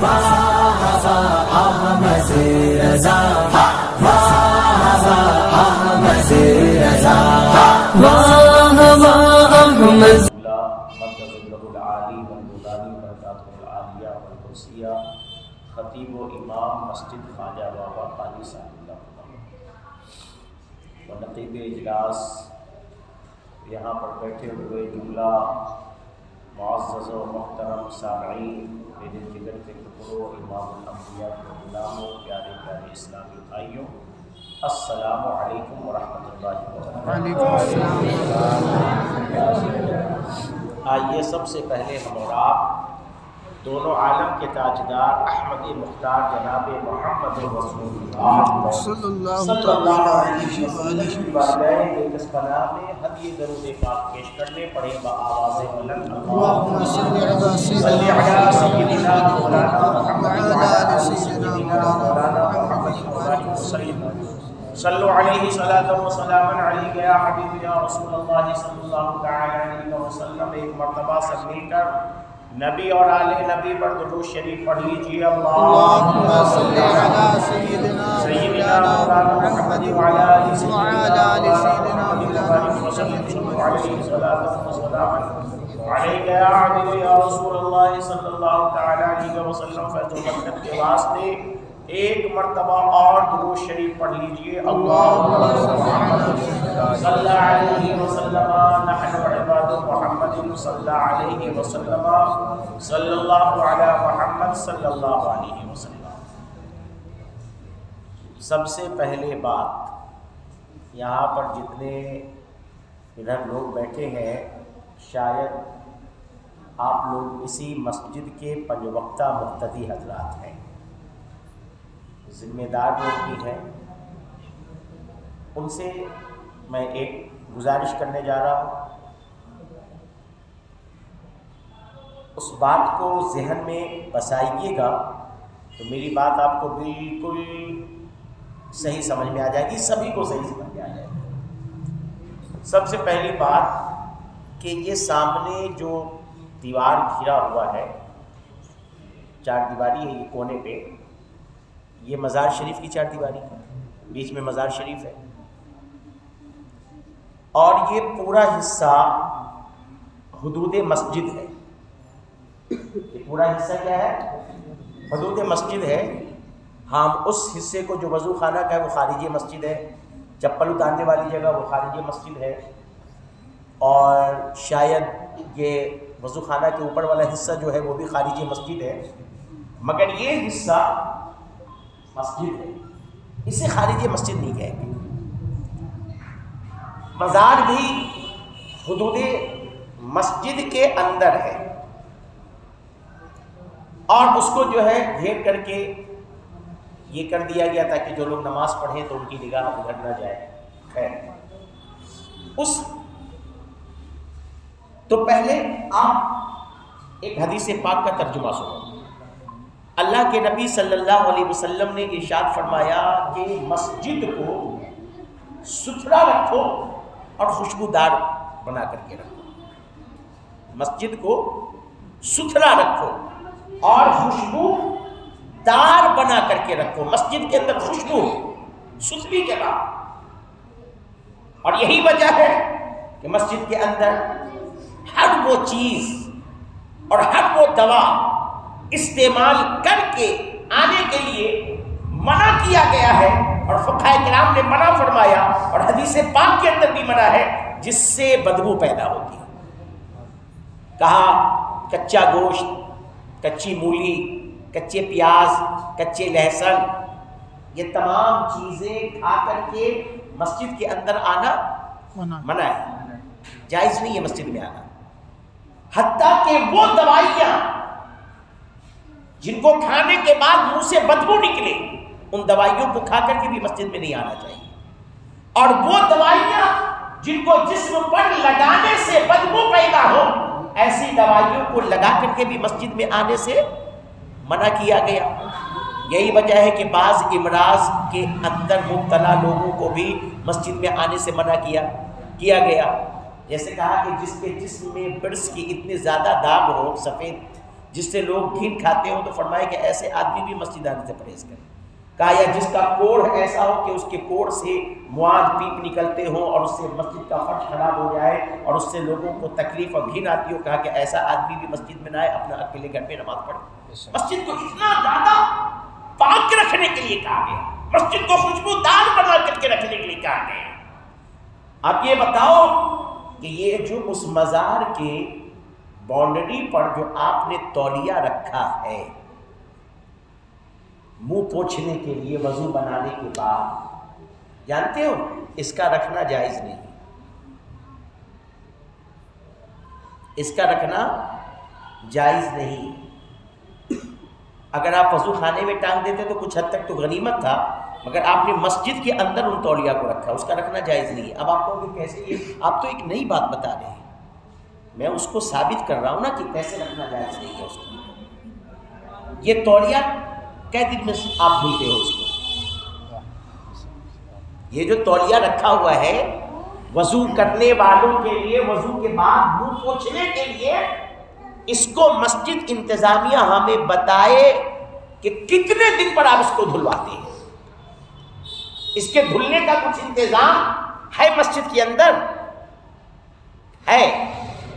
واہ واہ احمد رضا، واہ واہ احمد رضا، واہ واہ احمد خطیب و امام مسجد خواجہ بابا قاری صاحب و نقیب اجلاس، یہاں پر بیٹھے ہوئے جملہ معزز و محترم سامعین، میرے جگر کے ٹکڑوں، امام الانبیاء کے غلاموں، پیارے پیارے اسلامی بھائیوں، السلام علیکم ورحمۃ اللہ وبرکاتہ۔ آئیے سب سے پہلے ہم اور آپ دونوں عالم کے تاجدار احمد مختار جناب محمد رسول اللہ صلی اللہ علیہ وسلم کے دستگاہ میں ہدیہ درود پاک پیش کرنے پڑے بآواز بلند، اللہم صلی علی سیدنا مولانا محمد وعلی سیدنا مولانا محمد وسلم، صلو علیہ صلاۃ و سلام علیک یا حبیب یا رسول اللہ صلی اللہ تعالی علیہ وسلم۔ ایک مرتبہ سب مل کر نبی اور آل نبی پر درود شریف پڑھ لیجیے۔ اللہم صلی علی سیدنا مولانا محمد وعلی آل سیدنا مولانا وسلم، صلی علیہ صلاۃ و سلام علیک یا حبیب یا رسول اللہ صلی اللہ تعالی علیہ وسلم۔ فیض و برکت کے واسطے ایک مرتبہ اور درود شریف پڑھ لیجیے۔ اللہم صلی علیہ وسلم، نحن عباد محمد صلی علیہ وسلم، صلی اللہ علی محمد صلی اللہ علیہ وسلم۔ سب سے پہلے بات، یہاں پر جتنے ادھر لوگ بیٹھے ہیں، شاید آپ لوگ اسی مسجد کے پنج وقتہ مقتدی حضرات ہیں، ذمہ دار لوگ بھی ہیں۔ ان سے میں ایک گزارش کرنے جا رہا ہوں، اس بات کو ذہن میں بسائیے گا تو میری بات آپ کو بالکل صحیح سمجھ میں آ جائے گی، سبھی کو صحیح سمجھ میں آ جائے گی۔ سب سے پہلی بات کہ یہ سامنے جو دیوار گھرا ہوا ہے، چار دیواری ہے، یہ کونے پہ یہ مزار شریف کی چار دیواری ہے، بیچ میں مزار شریف ہے، اور یہ پورا حصہ حدود مسجد ہے۔ یہ پورا حصہ کیا ہے؟ حدود مسجد ہے۔ ہم اس حصے کو جو وضو خانہ کا ہے وہ خارجی مسجد ہے، چپل اتارنے والی جگہ وہ خارجی مسجد ہے، اور شاید یہ وضو خانہ کے اوپر والا حصہ جو ہے وہ بھی خارجی مسجد ہے، مگر یہ حصہ مسجد ہے، اسے خارجی مسجد نہیں کہیں گے۔ مزار بھی حدود مسجد کے اندر ہے، اور اس کو جو ہے گھیر کر کے یہ کر دیا گیا تاکہ جو لوگ نماز پڑھیں تو ان کی نگاہ ادھر نہ جائے۔ خیر، تو پہلے آپ ایک حدیث پاک کا ترجمہ سنو۔ اللہ کے نبی صلی اللہ علیہ وسلم نے ارشاد فرمایا کہ مسجد کو ستھرا رکھو اور خوشبودار بنا کر کے رکھو۔ مسجد کو ستھرا رکھو اور خوشبودار بنا کر کے رکھو۔ مسجد کے اندر خوشبو ستھری جگہ، اور یہی وجہ ہے کہ مسجد کے اندر ہر وہ چیز اور ہر وہ دوا استعمال کر کے آنے کے لیے منع کیا گیا ہے، اور فقہاء کرام نے منع فرمایا، اور حدیث پاک کے اندر بھی منع ہے، جس سے بدبو پیدا ہوتی ہے۔ کہا کچا گوشت، کچی مولی، کچے پیاز، کچے لہسن، یہ تمام چیزیں کھا کر کے مسجد کے اندر آنا منع ہے، جائز نہیں ہے مسجد میں آنا۔ حتیٰ کہ وہ دوائیاں جن کو کھانے کے بعد منہ سے بدبو نکلے، ان دوائیوں کو کھا کر کے بھی مسجد میں نہیں آنا چاہیے، اور وہ دوائیاں جن کو جسم پر لگانے سے بدبو پیدا ہو، ایسی دوائیوں کو لگا کر کے بھی مسجد میں آنے سے منع کیا گیا۔ یہی وجہ ہے کہ بعض امراض کے اندر مبتلا لوگوں کو بھی مسجد میں آنے سے منع کیا گیا۔ جیسے کہا کہ جس کے جسم میں برس کی اتنے زیادہ داغ ہو، سفید جس سے لوگ گھین کھاتے ہو، تو فرمایا کہ ایسے آدمی بھی مسجد آنے سے پرہیز کرے۔ کہا یا جس کا کوڑ ایسا ہو کہ اس کے کوڑ سے مواد پیپ نکلتے ہوں اور اس سے مسجد کا فرش خراب ہو جائے اور اس سے لوگوں کو تکلیف اور گھن آتی ہو، کہا کہ ایسا آدمی بھی مسجد میں نہ آئے، اپنا اکیلے گھر میں نماز پڑھے۔ مسجد کو اتنا زیادہ پاک رکھنے کے لیے کہا گیا، مسجد کو خوشبودار بنا کر کے رکھنے کے لیے کہا گیا۔ آپ یہ بتاؤ کہ یہ جو اس مزار کے باؤنڈری پر جو آپ نے تولیہ رکھا ہے منہ پوچھنے کے لیے وضو بنانے کے بعد، جانتے ہو اس کا رکھنا جائز نہیں، اس کا رکھنا جائز نہیں۔ اگر آپ وضو خانے میں ٹانگ دیتے تو کچھ حد تک تو غنیمت تھا، مگر آپ نے مسجد کے اندر ان تولیہ کو رکھا، اس کا رکھنا جائز نہیں ہے۔ اب آپ کہو کہ کیسے؟ یہ آپ تو ایک نئی بات بتا رہے ہیں، میں اس کو ثابت کر رہا ہوں نا کہ کیسے رکھنا جائز نہیں ہے اس کو۔ یہ تولیہ کئی دن میں آپ دھلتے ہو اس کو؟ یہ جو تولیہ رکھا ہوا ہے وضو کرنے والوں کے لیے، وضو کے بعد منہ پوچھنے کے لیے، اس کو مسجد انتظامیہ ہمیں بتائے کہ کتنے دن پر آپ اس کو دھلواتے ہیں۔ اس کے دھلنے کا کچھ انتظام ہے مسجد کے اندر ہے؟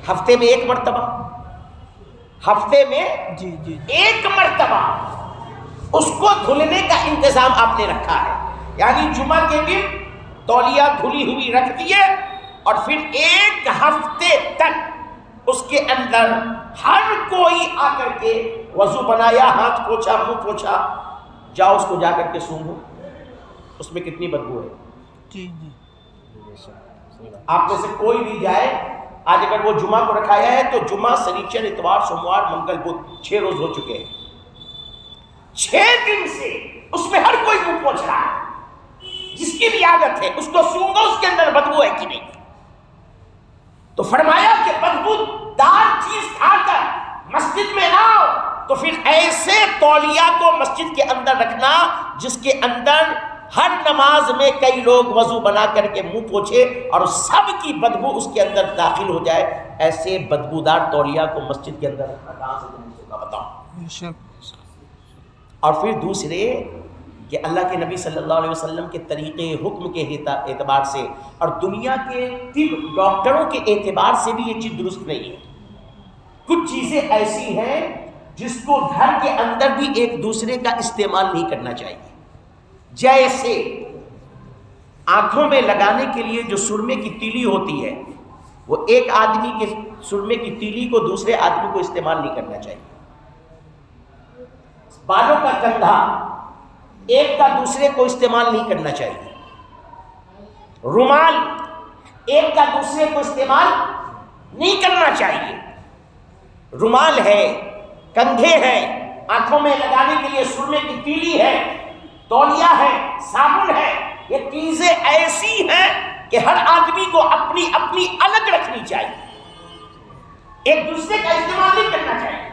ہفتے میں ایک مرتبہ، ہفتے میں ایک مرتبہ اس کو دھلنے کا انتظام آپ نے رکھا ہے، یعنی جمعہ کے دن تولیہ دھلی ہوئی رکھ دیے اور پھر ایک ہفتے تک اس کے اندر ہر کوئی آ کر کے وضو بنایا، ہاتھ پوچھا، منہ پوچھا، جاؤ اس کو جا کر کے سونگو، اس میں کتنی بدبو ہے۔ جی آپ میں سے کوئی بھی جائے، آج اگر وہ جمعہ کو رکھایا ہے تو جمعہ، سنیچر، اتوار، سوموار، منگل، بدھ، 6 روز ہو چکے ہیں، 6 دن سے اس میں ہر کوئی منہ پوچھ رہا ہے، جس کی بھی عادت ہے اس کو سونگو، اس کے اندر بدبو ہے کہ نہیں۔ تو فرمایا کہ بدبو دار چیز کھا کر مسجد میں نہ آؤ، تو پھر ایسے تولیہ کو مسجد کے اندر رکھنا جس کے اندر ہر نماز میں کئی لوگ وضو بنا کر کے منہ پوچھے اور سب کی بدبو اس کے اندر داخل ہو جائے، ایسے بدبودار تولیہ کو مسجد کے اندر رکھنا کہاں سے جائز ہوگا بتاؤ۔ اور پھر دوسرے کہ اللہ کے نبی صلی اللہ علیہ وسلم کے طریقے حکم کے اعتبار سے اور دنیا کے طب ڈاکٹروں کے اعتبار سے بھی یہ چیز درست نہیں ہے۔ کچھ چیزیں ایسی ہیں جس کو گھر کے اندر بھی ایک دوسرے کا استعمال نہیں کرنا چاہیے، جیسے آنکھوں میں لگانے کے لیے جو سرمے کی تیلی ہوتی ہے، وہ ایک آدمی کے سرمے کی تیلی کو دوسرے آدمی کو استعمال نہیں کرنا چاہیے۔ بالوں کا کندھا ایک کا دوسرے کو استعمال نہیں کرنا چاہیے۔ رومال ایک کا دوسرے کو استعمال نہیں کرنا چاہیے۔ رومال ہے، کندھے ہیں، آنکھوں میں لگانے کے لیے سرمے کی تیلی ہے، تولیہ ہے، صابن ہے، یہ چیزیں ایسی ہیں کہ ہر آدمی کو اپنی اپنی الگ رکھنی چاہیے، ایک دوسرے کا استعمال نہیں کرنا چاہیے۔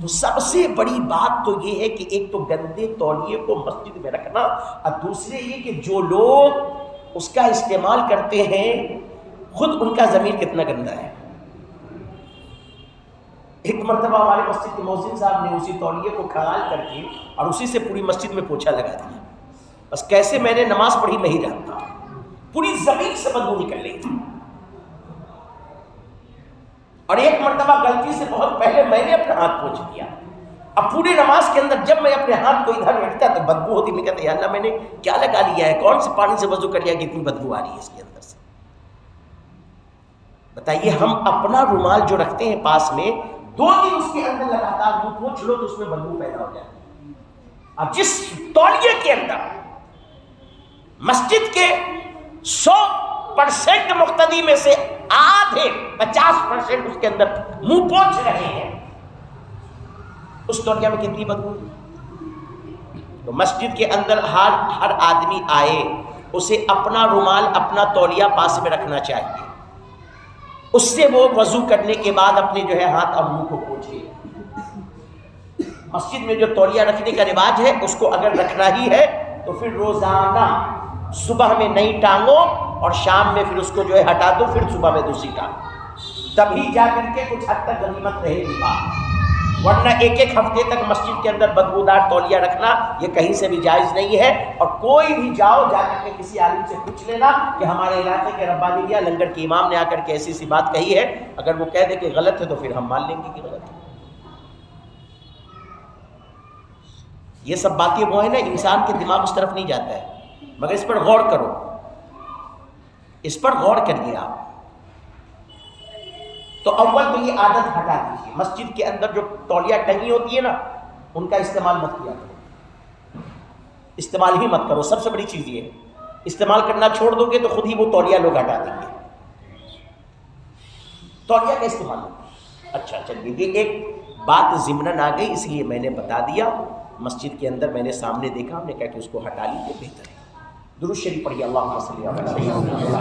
تو سب سے بڑی بات تو یہ ہے کہ ایک تو گندے تولیے کو مسجد میں رکھنا، اور دوسرے یہ کہ جو لوگ اس کا استعمال کرتے ہیں خود ان کا ضمیر کتنا گندا ہے۔ ایک مرتبہ ہمارے مسجد کے مؤذن صاحب نے اسی تولیے کو کھنگال کر کے اور اسی سے پوری مسجد میں پوچھا لگا دیا، بس کیسے میں نے نماز پڑھی نہیں جانتا، پوری زمین سے بدبو نکل رہی تھی۔ اور ایک مرتبہ غلطی سے بہت پہلے میں نے اپنا ہاتھ پوچھ دیا، اب پوری نماز کے اندر جب میں اپنے ہاتھ کو ادھر رکھتا تو بدبو ہوتی، میں کہتا یا اللہ میں نے کیا لگا لیا ہے، کون سے پانی سے وضو کر لیا کہ اتنی بدبو آ رہی ہے اس کے اندر سے۔ بتائیے ہم اپنا رومال جو رکھتے ہیں پاس میں، 2 دن اس کے اندر لگاتار منہ پوچھ لو تو اس میں بدبو پیدا ہو جاتی ہے۔ اب جس تولیے کے اندر مسجد کے 100% مقتدی میں سے آدھے 50% اس کے اندر منہ پوچھ رہے ہیں، اس تولیہ میں کتنی بدبو۔ تو مسجد کے اندر ہر آدمی آئے اسے اپنا رومال، اپنا تولیہ پاس میں رکھنا چاہیے، اس سے وہ وضو کرنے کے بعد اپنے جو ہے ہاتھ اور منہ کو پوچھے۔ مسجد میں جو تولیہ رکھنے کا رواج ہے اس کو اگر رکھنا ہی ہے تو پھر روزانہ صبح میں نئی ٹانگو اور شام میں پھر اس کو جو ہے ہٹا دو، پھر صبح میں دوسری ٹانگو، تبھی جا کر کے کچھ حد تک غنیمت رہے گی بات۔ ورنہ ایک ایک ہفتے تک مسجد کے اندر بدبودار تولیہ رکھنا یہ کہیں سے بھی جائز نہیں ہے. اور کوئی بھی جاؤ جا کر کے کسی عالم سے پوچھ لینا کہ ہمارے علاقے کے ربانی میاں لنگر کے امام نے آ کر کے ایسی سی بات کہی ہے, اگر وہ کہہ دے کہ غلط ہے تو پھر ہم مان لیں گے کہ غلط ہے. یہ سب باتیں وہ ہیں نا, انسان کے دماغ اس طرف نہیں جاتا ہے, مگر اس پر غور کرو, اس پر غور کریے آپ. تو اول تو یہ عادت ہٹا دیجیے, مسجد کے اندر جو تولیہ ٹنگی ہوتی ہے نا ان کا استعمال مت کیا کرو, استعمال ہی مت کرو. سب سے بڑی چیز یہ ہے, استعمال کرنا چھوڑ دو گے تو خود ہی وہ تولیہ لوگ ہٹا دیں گے. تولیہ کا استعمال اچھا چلیے, یہ ایک بات ضمناً آ گئی اس لیے میں نے بتا دیا. مسجد کے اندر میں نے سامنے دیکھا, ہم نے کہا کہ اس کو ہٹا لیجیے, بہتر ہے. درود شریف پڑھیے, اللہم صلی علی سیدنا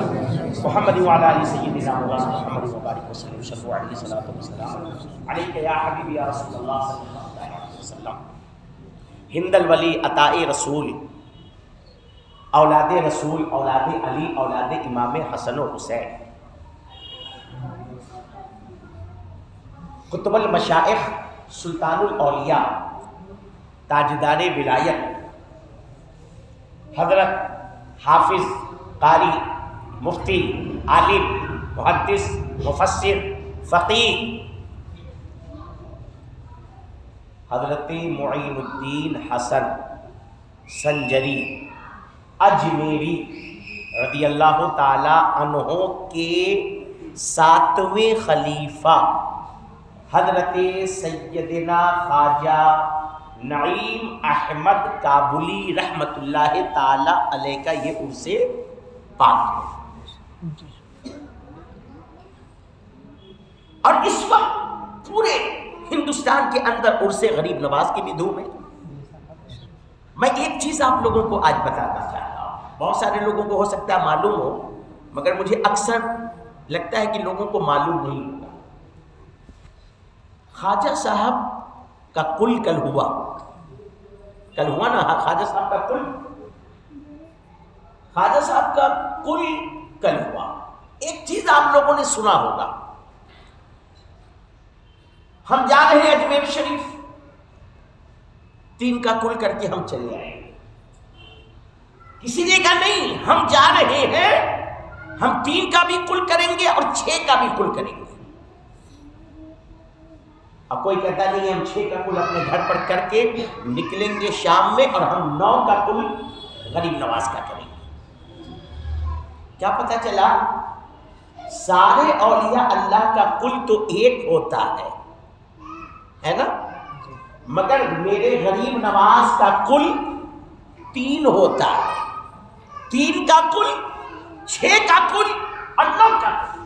محمد وعلی آل سیدنا محمد وبارک وسلم. صلوا علیہ الصلوۃ والسلام علیک یا حبیبی یا رسول اللہ صلی اللہ علیہ وسلم. ہند الولی عطاء رسول, اولاد رسول, اولاد علی, اولاد امام حسن و حسین, قطب المشائخ, سلطان الاولیاء, تاجدار ولایت, حضرت حافظ, قاری, مفتی, عالم, محدث, مفسر, فقیہ, حضرت معین الدین حسن سنجری اجمیری رضی اللہ تعالی عنہ کے 7ویں خلیفہ حضرت سیدنا خواجہ نعیم احمد کابلی رحمت اللہ تعالی علیہ کا یہ عرس پاک ہے. اور اس وقت پورے ہندوستان کے اندر عرس غریب نواز کی بھی دھوم ہے. میں ایک چیز آپ لوگوں کو آج بتانا چاہتا ہوں, بہت سارے لوگوں کو ہو سکتا ہے معلوم ہو, مگر مجھے اکثر لگتا ہے کہ لوگوں کو معلوم نہیں ہوگا. خواجہ صاحب کا کل کل ہوا نا, خواجہ صاحب کا کل, خواجہ صاحب کا کل کل ہوا. ایک چیز آپ لوگوں نے سنا ہوگا, ہم جا رہے ہیں اجمیر شریف, 3 کا کل کر کے ہم چلے آئے. کسی نے کہا نہیں, ہم جا رہے ہیں, ہم 3 کا بھی کل کریں گے اور 6 کا بھی کل کریں گے. اب کوئی کہتا نہیں ہم 6 کا کل اپنے گھر پر کر کے نکلیں گے شام میں اور ہم 9 کا کل غریب نواز کا کریں گے. کیا پتہ چلا, سارے اولیاء اللہ کا کل تو ایک ہوتا ہے نا, مگر میرے غریب نواز کا کل 3 ہوتا ہے. 3 کا کل, 6 کا کل اور 9 کا کل.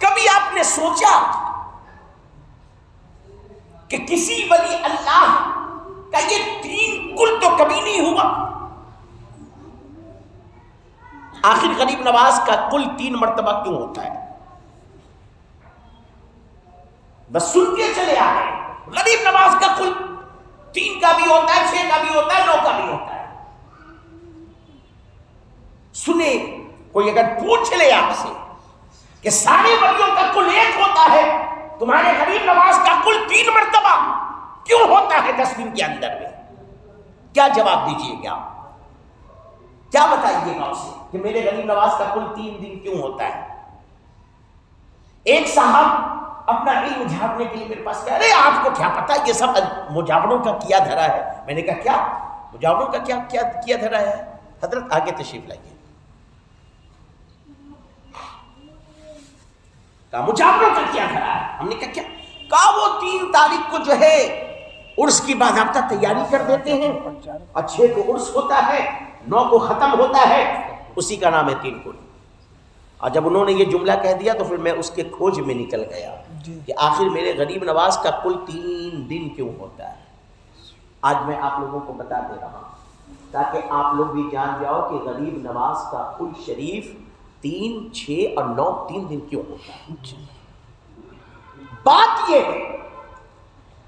کبھی آپ نے سوچا کہ کسی ولی اللہ کا یہ 3 کل تو کبھی نہیں ہوا؟ آخر غریب نواز کا کل 3 مرتبہ کیوں ہوتا ہے؟ بس سنتے چلے آ رہے ہیں, غریب نواز کا کل 3 کا بھی ہوتا ہے, 6 کا بھی ہوتا ہے, 9 کا بھی ہوتا ہے. سنے, کوئی اگر پوچھ لے آپ سے کہ سارے ولیوں کا کل 1 ہوتا ہے, تمہارے غریب نواز کا کل 3 مرتبہ کیوں ہوتا ہے 10 دن کے اندر میں, کیا جواب دیجیے گا؟ کیا بتائیے گا اسے کہ میرے غریب نواز کا کل 3 دن کیوں ہوتا ہے؟ ایک صاحب اپنا علم جھاڑنے کے لیے میرے پاس کہہ رہے, آپ کو کیا پتا یہ سب مجاوروں کا کیا دھرا ہے؟ میں نے کہا کیا مجاوروں کا کیا دھرا ہے؟ حضرت آگے تشریف لائیے. کہا مجاوروں کا کیا دھرا ہے؟ ہم نے کہا کیا؟ کہا وہ 3 تاریخ کو جو ہے عرس کی باضابطہ تیاری کر دیتے ہیں, اور 6 کو عرس ہوتا ہے, 9 کو ختم ہوتا ہے, اسی کا نام ہے 3 کل. اور جب انہوں نے یہ جملہ کہہ دیا تو پھر میں اس کے کھوج میں نکل گیا کہ آخر میرے غریب نواز کا کل 3 دن کیوں ہوتا ہے. آج میں آپ لوگوں کو بتا دے رہا ہوں تاکہ آپ لوگ بھی جان جاؤ کہ غریب نواز کا کل شریف 3, 6 اور 9 3 دن کیوں ہوتا ہے. بات یہ ہے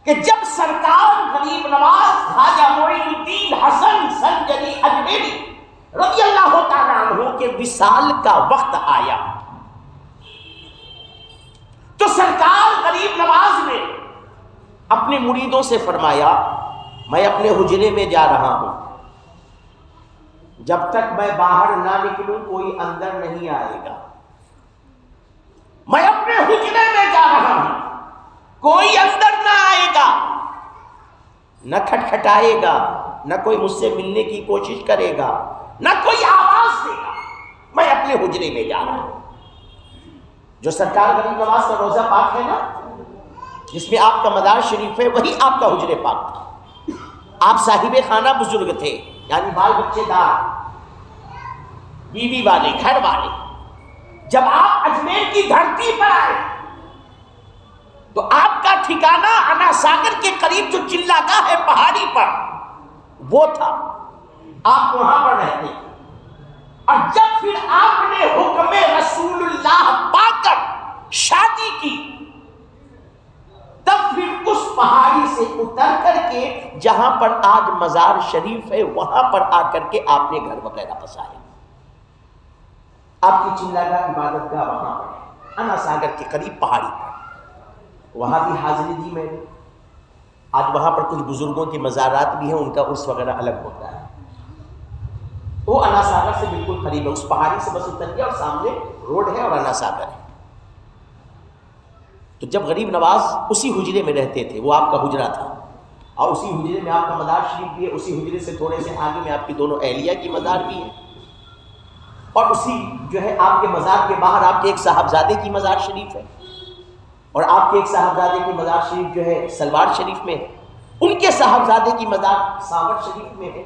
کہ جب سرکار غریب نواز خواجہ معین الدین حسن سنجری اجمیری رضی اللہ تعالیٰ عنہ کے وصال کا وقت آیا تو سرکار غریب نواز نے اپنے مریدوں سے فرمایا میں اپنے حجرے میں جا رہا ہوں، جب تک میں باہر نہ نکلوں کوئی اندر نہیں آئے گا۔ میں اپنے حجرے میں جا رہا ہوں، کوئی اندر نہ آئے گا، نہ کھٹکھٹائے گا، نہ کوئی مجھ سے ملنے کی کوشش کرے گا، نہ کوئی آواز دے گا، میں اپنے حجرے میں جا رہا ہوں۔ جو سرکار غریب نواز کا روضہ پاک ہے نا، جس میں آپ کا مزار شریف ہے، وہی آپ کا حجرے پاک تھا۔ آپ صاحب خانہ بزرگ تھے، یعنی بال بچے دار، بیوی والے، گھر والے۔ جب آپ اجمیر کی دھرتی پر آئے تو آپ کا ٹھکانہ انا ساگر کے قریب جو چلا گاہ ہے پہاڑی پر، وہ تھا، آپ وہاں پر رہتے تھے۔ اور جب پھر آپ نے حکم رسول اللہ پا کر شادی کی، تب پھر اس پہاڑی سے اتر کر کے جہاں پر آج مزار شریف ہے وہاں پر آ کر کے آپ نے گھر وغیرہ بسایا۔ آپ کی چلا گاہ عبادت گاہ وہاں پر ہے، انا ساگر کے قریب پہاڑی پر، وہاں بھی حاضری دی میں نے۔ آج وہاں پر کچھ بزرگوں کے مزارات بھی ہیں، ان کا عرس وغیرہ الگ ہوتا ہے۔ وہ انا ساگر سے بالکل قریب ہے، اس پہاڑی سے بس اتر گیا اور سامنے روڈ ہے اور انا ساگر ہے۔ تو جب غریب نواز اسی حجرے میں رہتے تھے، وہ آپ کا حجرہ تھا، اور اسی حجرے میں آپ کا مزار شریف بھی ہے، اسی حجرے سے تھوڑے سے آگے میں آپ کی دونوں اہلیہ کی مزار بھی ہے، اور اسی جو ہے آپ کے مزار کے باہر آپ کے ایک صاحبزادے کی مزار شریف ہے، اور آپ کے ایک صاحبزادے کی مزار شریف جو ہے سلوار شریف میں ہے، ان کے صاحبزادے کی مزار ساور شریف میں ہے،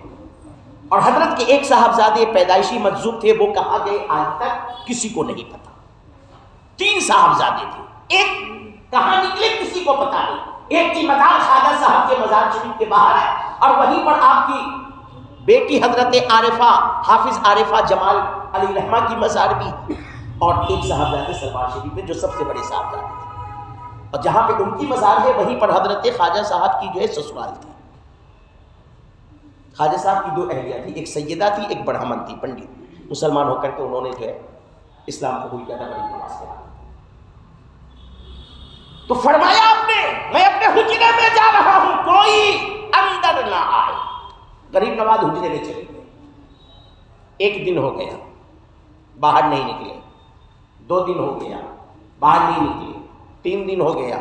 اور حضرت کے ایک صاحبزادے پیدائشی مجذوب تھے، وہ کہاں گئے آج تک کسی کو نہیں پتا۔ 3 صاحبزادے تھے، ایک کہاں نکلے کسی کو پتا نہیں، ایک کی مزار خواجہ صاحب کے مزار شریف کے باہر ہے، اور وہیں پر آپ کی بیٹی حضرت عارفہ حافظ عارفہ جمال علی رحمہ کی مزار بھی، اور ایک صاحبزادے سلوار شریف میں جو سب سے بڑے صاحبزادے تھے، اور جہاں پہ ان کی مزار ہے وہیں پر حضرت خواجہ صاحب کی جو ہے سسرال تھی۔ خواجہ صاحب کی 2 اہلیہ تھی، ایک سیدہ تھی، ایک برہمن تھی، پنڈت، مسلمان ہو کر کے انہوں نے جو ہے اسلام قبول کیا تھا غریب نواز کے ہاتھ۔ تو فرمایا آپ نے میں اپنے حجرے میں جا رہا ہوں، کوئی اندر نہ آئے۔ غریب نواز حجرے میں چلے گئے، 1 دن ہو گیا باہر نہیں نکلے، 2 دن ہو گیا باہر نہیں نکلے، 3 دن ہو گیا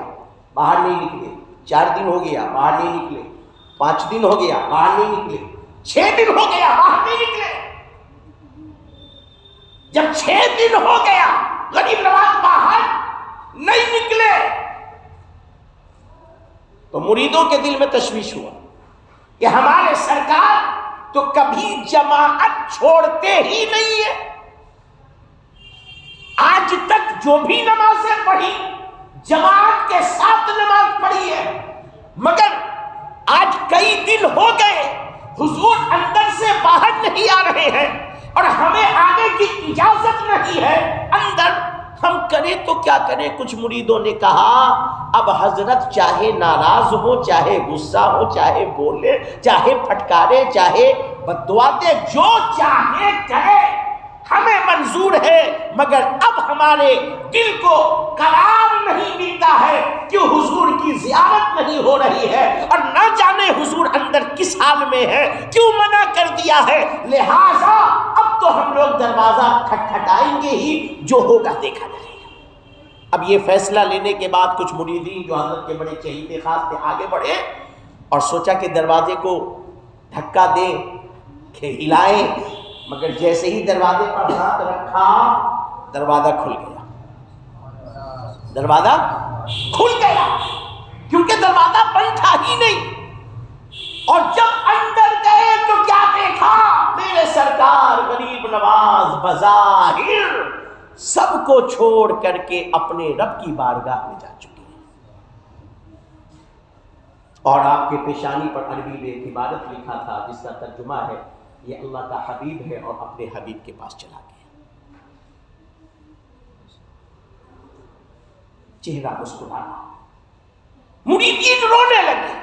باہر نہیں نکلے، 4 دن ہو گیا باہر نہیں نکلے، 5 دن ہو گیا باہر نہیں نکلے، 6 دن ہو گیا باہر نہیں نکلے۔ جب 6 دن ہو گیا غریب نواز باہر نہیں نکلے تو مریدوں کے دل میں تشویش ہوا کہ ہمارے سرکار تو کبھی جماعت چھوڑتے ہی نہیں ہے، آج تک جو بھی نمازیں پڑھی جماعت کے ساتھ نماز پڑھی ہے، مگر آج کئی دن ہو گئے حضور اندر سے باہر نہیں آ رہے ہیں، اور ہمیں آنے کی اجازت نہیں ہے اندر، ہم کریں تو کیا کریں؟ کچھ مریدوں نے کہا اب حضرت چاہے ناراض ہو، چاہے غصہ ہو، چاہے بولے، چاہے پھٹکارے، چاہے بددعا دے، جو چاہے کرے، ہمیں منظور ہے، مگر اب ہمارے دل کو قرار نہیں ملتا ہے کہ حضور کی زیارت نہیں ہو رہی ہے، اور نہ جانے حضور اندر کس حال میں ہے، کیوں منع کر دیا ہے، لہذا اب تو ہم لوگ دروازہ کھٹکھٹائیں گے ہی، جو ہوگا دیکھا جائے گا۔ اب یہ فیصلہ لینے کے بعد کچھ مریدین جو حضرت کے بڑے چہیتے خاص تھے آگے بڑھے اور سوچا کہ دروازے کو دھکا دیں کہ ہلائیں، مگر جیسے ہی دروازے پر ہاتھ رکھا دروازہ کھل گیا، دروازہ کھل گیا، کیونکہ دروازہ بند تھا ہی نہیں۔ اور جب اندر گئے تو کیا دیکھا؟ میرے سرکار غریب نواز بظاہر سب کو چھوڑ کر کے اپنے رب کی بارگاہ میں جا چکے ہیں، اور آپ کے پیشانی پر عربی میں ایک عبارت لکھا تھا جس کا ترجمہ ہے یہ اللہ کا حبیب ہے اور اپنے حبیب کے پاس چلا گیا۔ چہرہ مسکرانا، مریدین رونے لگے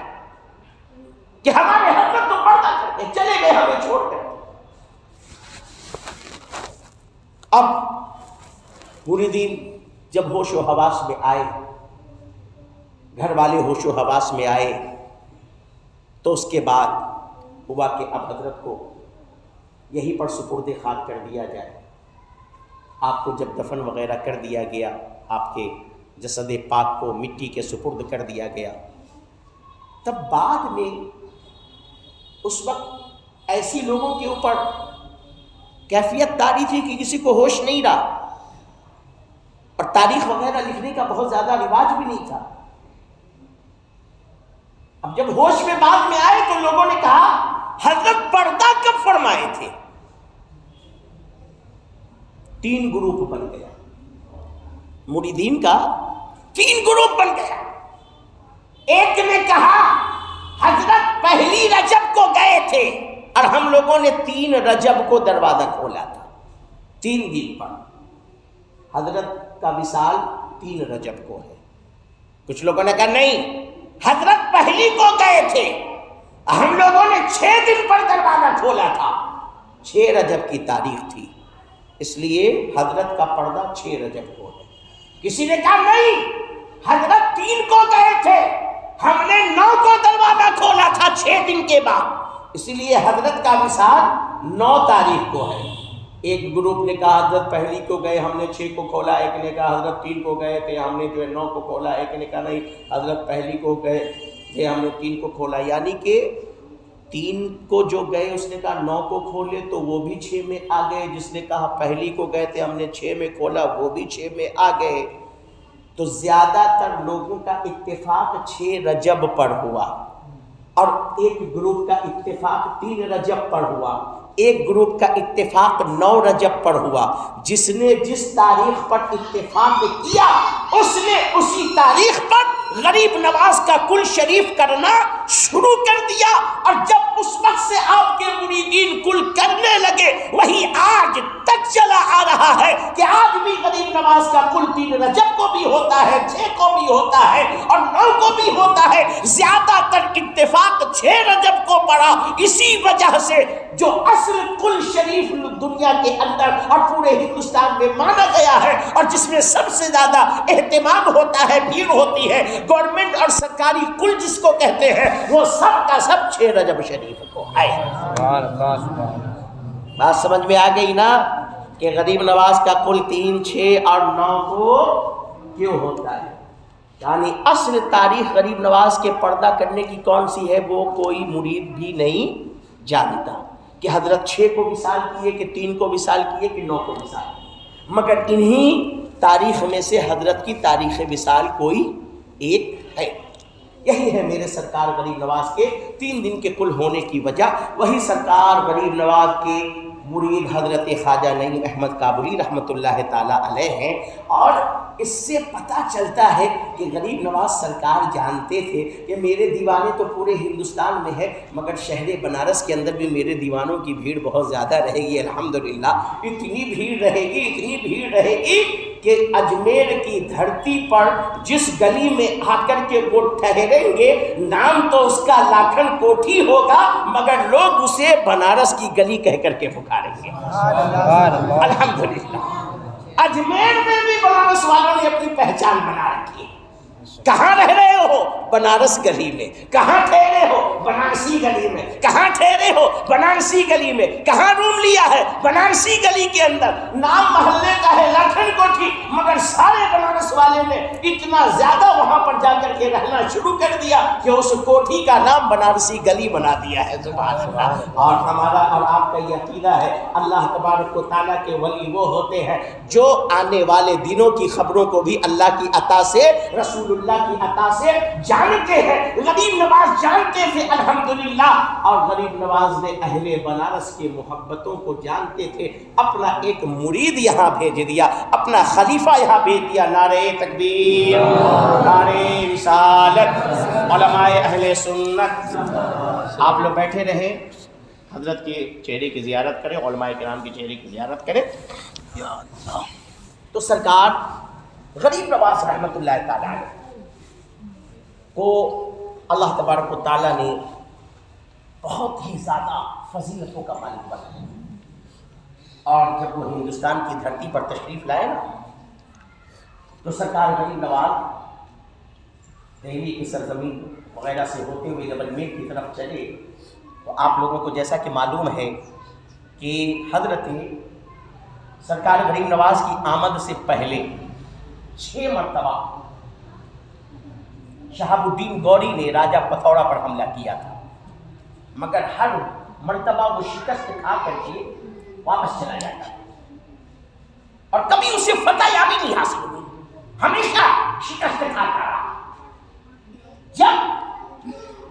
کہ ہمارے حضرت تو پردہ کرتے چلے گئے ہمیں چھوڑ کر۔ اب مریدین جب ہوش و حواس میں آئے، گھر والے ہوش و حواس میں آئے، تو اس کے بعد ہوا کہ اب حضرت کو یہیں پر سپرد خاک کر دیا جائے۔ آپ کو جب دفن وغیرہ کر دیا گیا، آپ کے جسد پاک کو مٹی کے سپرد کر دیا گیا، تب بعد میں اس وقت ایسی لوگوں کے اوپر کیفیت طاری تھی کہ کسی کو ہوش نہیں رہا، اور تاریخ وغیرہ لکھنے کا بہت زیادہ رواج بھی نہیں تھا۔ اب جب ہوش میں بعد میں آئے تو لوگوں نے کہا حضرت پردہ کب فرمائے تھے؟ 3 گروپ بن گیا، مریدین کا 3 گروپ بن گیا۔ ایک نے کہا حضرت پہلی رجب کو گئے تھے، اور ہم لوگوں نے 3 رجب کو دروازہ کھولا تھا، 3 دن پر۔ حضرت کا وصال 3 رجب کو ہے۔ کچھ لوگوں نے کہا نہیں، حضرت پہلی کو گئے تھے، ہم لوگوں نے 6 دن پر دروازہ کھولا تھا، 6 رجب کی تاریخ تھی، اس لیے حضرت کا پردہ 6 رجب کو ہے۔ کسی نے کہا نہیں، حضرت 3 کو گئے تھے، ہم نے 9 کو دروازہ کھولا تھا 6 دن کے بعد، اسی لیے حضرت کا وصال 9 تاریخ کو ہے۔ ایک گروپ نے کہا حضرت پہلی کو گئے، ہم نے 6 کو کھولا، ایک نے کہا حضرت 3 کو گئے تھے، ہم نے 9 کو کھولا، ایک نے کہا نہیں حضرت پہلی کو گئے تھے، ہم نے 3 کو کھولا۔ یعنی کہ 3 کو جو گئے اس نے کہا 9 کو کھولے تو وہ بھی 6 میں آ گئے، جس نے کہا پہلی کو گئے تھے ہم نے 6 میں کھولا وہ بھی 6 میں آ گئے۔ تو زیادہ تر لوگوں کا اتفاق 6 رجب پر ہوا، اور ایک گروپ کا اتفاق 3 رجب پر ہوا، ایک گروپ کا اتفاق 9 رجب پر ہوا۔ جس نے جس تاریخ پر اتفاق کیا اس نے اسی تاریخ پر غریب نواز کا کل شریف کرنا شروع کر دیا، اور جب اس وقت سے آپ کے مریدین کل کرنے لگے، وہی آج تک چلا آ رہا ہے کہ آج بھی غریب نواز کا کل 3 رجب کو بھی ہوتا ہے، 6 کو بھی ہوتا ہے، اور 9 کو بھی ہوتا ہے۔ زیادہ تر اتفاق 6 رجب کو پڑا، اسی وجہ سے جو اصل کل شریف دنیا کے اندر اور پورے ہندوستان میں مانا گیا ہے، اور جس میں سب سے زیادہ اہتمام ہوتا ہے، بھیڑ ہوتی ہے، گورنمنٹ اور سرکاری کل جس کو کہتے ہیں، وہ سب کا سب 6 رجب شریف کو ہے۔ بات سمجھ میں آ گئی نا کہ غریب نواز کا کل 3، 6 اور 9 کو کیوں ہوتا ہے؟ یعنی اصل تاریخ غریب نواز کے پردہ کرنے کی کون سی ہے وہ کوئی مرید بھی نہیں جانتا، کہ حضرت 6 کو وصال کیے کہ 3 کو وصال کیے کہ 9 کو وصال کیے، مگر انہی تاریخ میں سے حضرت کی تاریخ وصال کوئی ایک ہے۔ یہی ہے میرے سرکار غریب نواز کے 3 دن کے کل ہونے کی وجہ۔ وہی سرکار غریب نواز کے مرید حضرت خواجہ نعیم احمد کابلی رحمۃ اللہ تعالی علیہ ہیں، اور اس سے پتہ چلتا ہے کہ غریب نواز سرکار جانتے تھے کہ میرے دیوانے تو پورے ہندوستان میں ہے، مگر شہر بنارس کے اندر بھی میرے دیوانوں کی بھیڑ بہت زیادہ رہے گی، الحمدللہ اتنی بھیڑ رہے گی، اتنی بھیڑ رہے گی کہ اجمیر کی دھرتی پر جس گلی میں آ کر کے وہ ٹھہریں گے، نام تو اس کا لاکھن کوٹھی ہوگا، مگر لوگ اسے بنارس کی گلی کہہ کر کے پکاریں گے، الحمدللہ۔ اجمیر میں بھی بنارس والوں نے اپنی پہچان بنا رکھی ہے۔ کہاں رہ رہے ہو؟ بنارس گلی میں۔ کہاں ٹھہرے ہو؟ بنارسی گلی میں۔ کہاں ٹھہرے ہو؟ بنارسی گلی میں۔ کہاں روم لیا ہے؟ بنارسی گلی کے اندر۔ نام محلے کا ہے لاکھن کوٹھی، مگر سارے بنارس والے نے اتنا زیادہ وہاں پر جا کر کے رہنا شروع کر دیا کہ اس کوٹھی کا نام بنارسی گلی بنا دیا ہے، سبحان اللہ۔ اور ہمارا اور آپ کا یہ عقیدہ ہے، اللہ تبارک و تعالیٰ کے ولی وہ ہوتے ہیں جو آنے والے دنوں کی خبروں کو بھی اللہ کی عطا سے، رسول اللہ کی عطا سے جانتے ہیں۔ غریب نواز جانتے تھے الحمدللہ، اور غریب نواز نے اہل بنارس کی محبتوں کو جانتے تھے۔ اپنا ایک مرید یہاں بھیج دیا، اپنا خلیفہ یہاں بھیج دیا۔ نعرہ تکبیر، نعرہ رسالت، علماء اہل سنت۔ آپ لوگ بیٹھے رہیں، حضرت کے چہرے کی زیارت کریں، علماء کرام کے چہرے کی زیارت کریں۔ یا اللہ۔ تو سرکار غریب نواز رحمۃ اللہ تعالیٰ علیہ کو اللہ تبارک و تعالیٰ نے بہت ہی زیادہ فضیلتوں کا مالک بنایا، اور جب وہ ہندوستان کی دھرتی پر تشریف لائے نا تو سرکار غریب نواز دہلی کی سرزمین وغیرہ سے ہوتے ہوئے جب اجمیر کی طرف چلے تو آپ لوگوں کو جیسا کہ معلوم ہے کہ حضرت سرکار غریب نواز کی آمد سے پہلے 6 مرتبہ شہاب الدین گوری نے راجہ پتھوڑا پر حملہ کیا تھا، مگر ہر مرتبہ وہ شکست کھا کر کے واپس چلا جاتا اور کبھی اسے فتح یابی نہیں حاصل ہوئی، ہمیشہ شکست کھاتا رہا۔ جب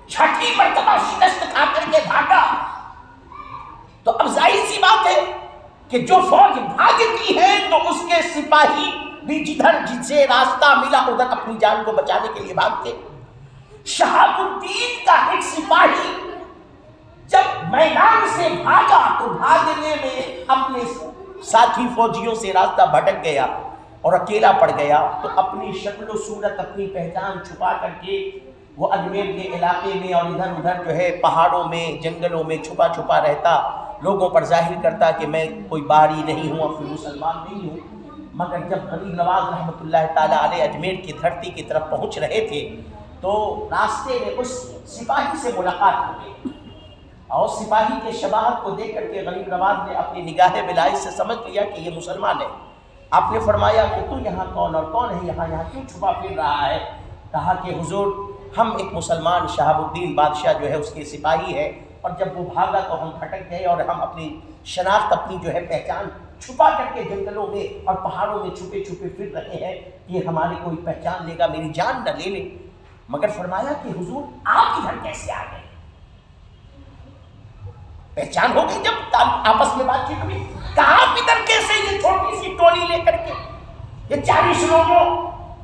6ٹھی مرتبہ شکست کھا کر کے بھاگا تو اب ظاہر سی بات ہے کہ جو فوج بھاگتی ہے تو اس کے سپاہی بھی جن سے راستہ ملا ادھر اپنی جان کو بچانے کے لیے بھاگتے۔ شہاب الدین کا ایک سپاہی جب میدان سے بھاگا تو بھاگنے میں اپنے ساتھی فوجیوں سے راستہ بھٹک گیا اور اکیلا پڑ گیا، تو اپنی شکل و صورت اپنی پہچان چھپا کر کے وہ اجمیر کے علاقے میں اور ادھر ادھر جو ہے پہاڑوں میں جنگلوں میں چھپا چھپا رہتا، لوگوں پر ظاہر کرتا کہ میں کوئی باہری نہیں ہوں اور کوئی مسلمان نہیں ہوں۔ مگر جب غریب نواز رحمۃ اللہ تعالیٰ علیہ اجمیر کی دھرتی کی طرف پہنچ رہے تھے تو راستے میں اس سپاہی سے ملاقات ہو گئی اور سپاہی کے شباہت کو دیکھ کر کے غریب نواز نے اپنی نگاہ بلائی سے سمجھ لیا کہ یہ مسلمان ہے۔ آپ نے فرمایا کہ تو یہاں کون اور کون ہے، یہاں کیوں چھپا پھر رہا ہے؟ کہا کہ حضور ہم ایک مسلمان شہاب الدین بادشاہ جو ہے اس کے سپاہی ہے، اور جب وہ بھاگا تو ہم بھٹک گئے اور ہم اپنی شناخت اپنی جو ہے پہچان چھپا کر کے جنگلوں میں اور پہاڑوں میں چھپے چھپے پھر رہے ہیں کہ ہماری کوئی پہچان لے گا، میری جان نہ لے لے۔ مگر فرمایا کہ حضور آپ ادھر کیسے آ گئے؟ پہچان ہو گئی جب آپس میں بات چیت ہوئی، کہاں ادھر کیسے یہ چھوٹی سی ٹولی لے کر کے، یہ 40 لوگوں